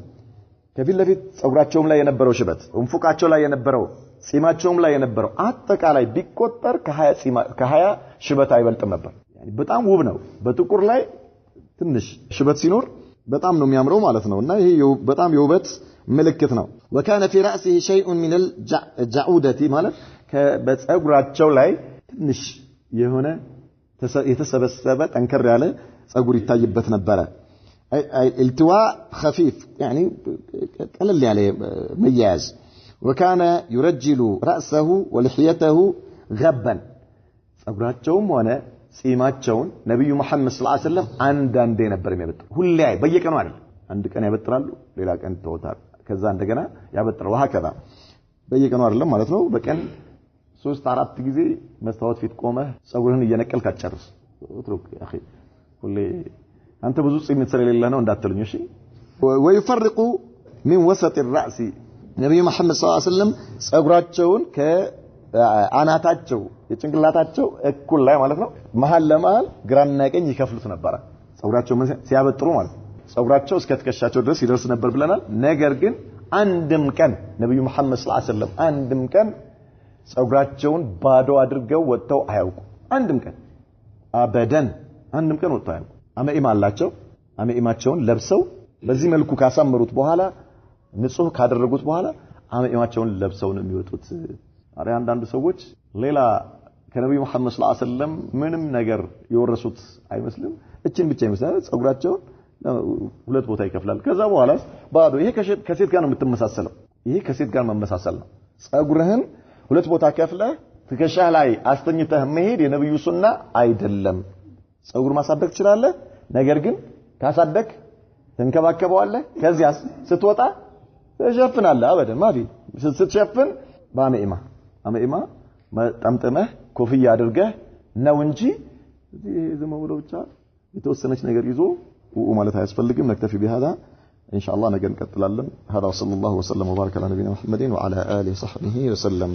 ከፊት ለፊት ጸጉራቸውም ላይ የነበረው ሽበት እንፉቃቸው ላይ የነበረው ጺማቸውም ላይ የነበረው አጠቃላይ ቢቆጠር ከ20 ሽበት አይበልጥም ነበር يعني በጣም ውብ ነው በጥቁር ላይ ትንሽ ሽበት ሲኖር በጣም ነው የሚያምረው ማለት ነውና ይሄ በጣም የውበት ምልክት ነው وكان في رأسه شيء من الجعودة ማለት በጸጉራቸው ላይ ትንሽ የሆነ የተሰበሰበ ጠንከር ያለ ጸጉር ይታይበት ነበር التواء خفيف يعني قلل عليه مياز وكان يرجل رأسه ولحيته غبا ጸጉራቸውም ሆነ ጺማቸውን ነብዩ መሐመድ ሰለላሁ ዐለይሂ ወሰለም አንዳንዴ ነበር የሚያበጥሩ ሁሌ በየቀኑ አይደል አንድ ቀን ያበጥራሉ ሌላ ቀን ተውታል ከዛ እንደገና ያበጥራሉ ወሃከዛ በየቀኑ አይደለም ማለት ነው በቀን 3-4 ጊዜ መስታወት ፊት ቆመህ ጸጉርህን እየነቀልክ አትጨርስ اترك يا اخي ሁሌ አንተ ብዙ ጺም ስለሌለህ ነው እንዳትሉኝ እሺ ويفرق من وسط الراس ነብዩ መሐመድ ሰለላሁ ዐለይሂ ወሰለም ጸጉራቸውን ከአናታቸው የጭንቅላታቸው እኩል ላይ ማለት ነው መሃል ለመሃል ግራና ቀኝ ይከፍሉት ነበር ጸጉራቸው ሲያበጥሩ ማለት ጸጉራቸው እስከ ትከሻቸው ድረስ ይደርስ ነበር ብለናል ነገር ግን አንድም ቀን ነብዩ መሐመድ ሰለላሁ ዐለይሂ ወሰለም አንድም ቀን ጸጉራቸውን ባዶ አድርገው ወጥተው አያውቁ አንድም ቀን አበደን አንድም ቀን ወጥተው አያውቁ አመኢማ አላቸው አመኢማቸውን ለብሰው በዚህ መልኩ ካሳመሩት በኋላ ንጹህ ካደረጉት በኋላ አመኢማቸውን ለብሰው ነው የሚወጡት አረ አንዳንድ ሰዎች ሌላ ከነብዩ መሐመድ ሰለላሁ ዐለይሂ ወሰለም ምንም ነገር የወረሱት አይመስልም እቺን ብቻ ይመስላል ጸጉራቸውን ሁለት ቦታ ይከፍላል ከዛ በኋላ ባዶ ይሄ ከሴት ጋር ነው የምትመሳሰለው ይሄ ከሴት ጋር መመሳሰል ነው ጸጉርህን ሁለት ቦታ ከፍለህ ትከሻህ ላይ አስተኝተህ መሄድ የነብዩ ሱና አይደለም ጸጉር ማሳደግ ትችላለህ ነገር ግን ካሳደግ ተንከባከበዋለህ ከዚያስ ስትወጣ ተሸፍናለህ አበደን ማዲ ስትሸፍን አመኢማ ጠምጥመህ ኮፍያ አድርገህ ነው እንጂ ዝም ብሎ ብቻ የተወሰነች ነገር ይዞ ማለት አያስፈልግም نكتفي بهذا ان شاء الله ነገ እንቀጥላለን هذا صلى الله وسلم وبارك على نبينا محمد وعلى اله وصحبه وسلم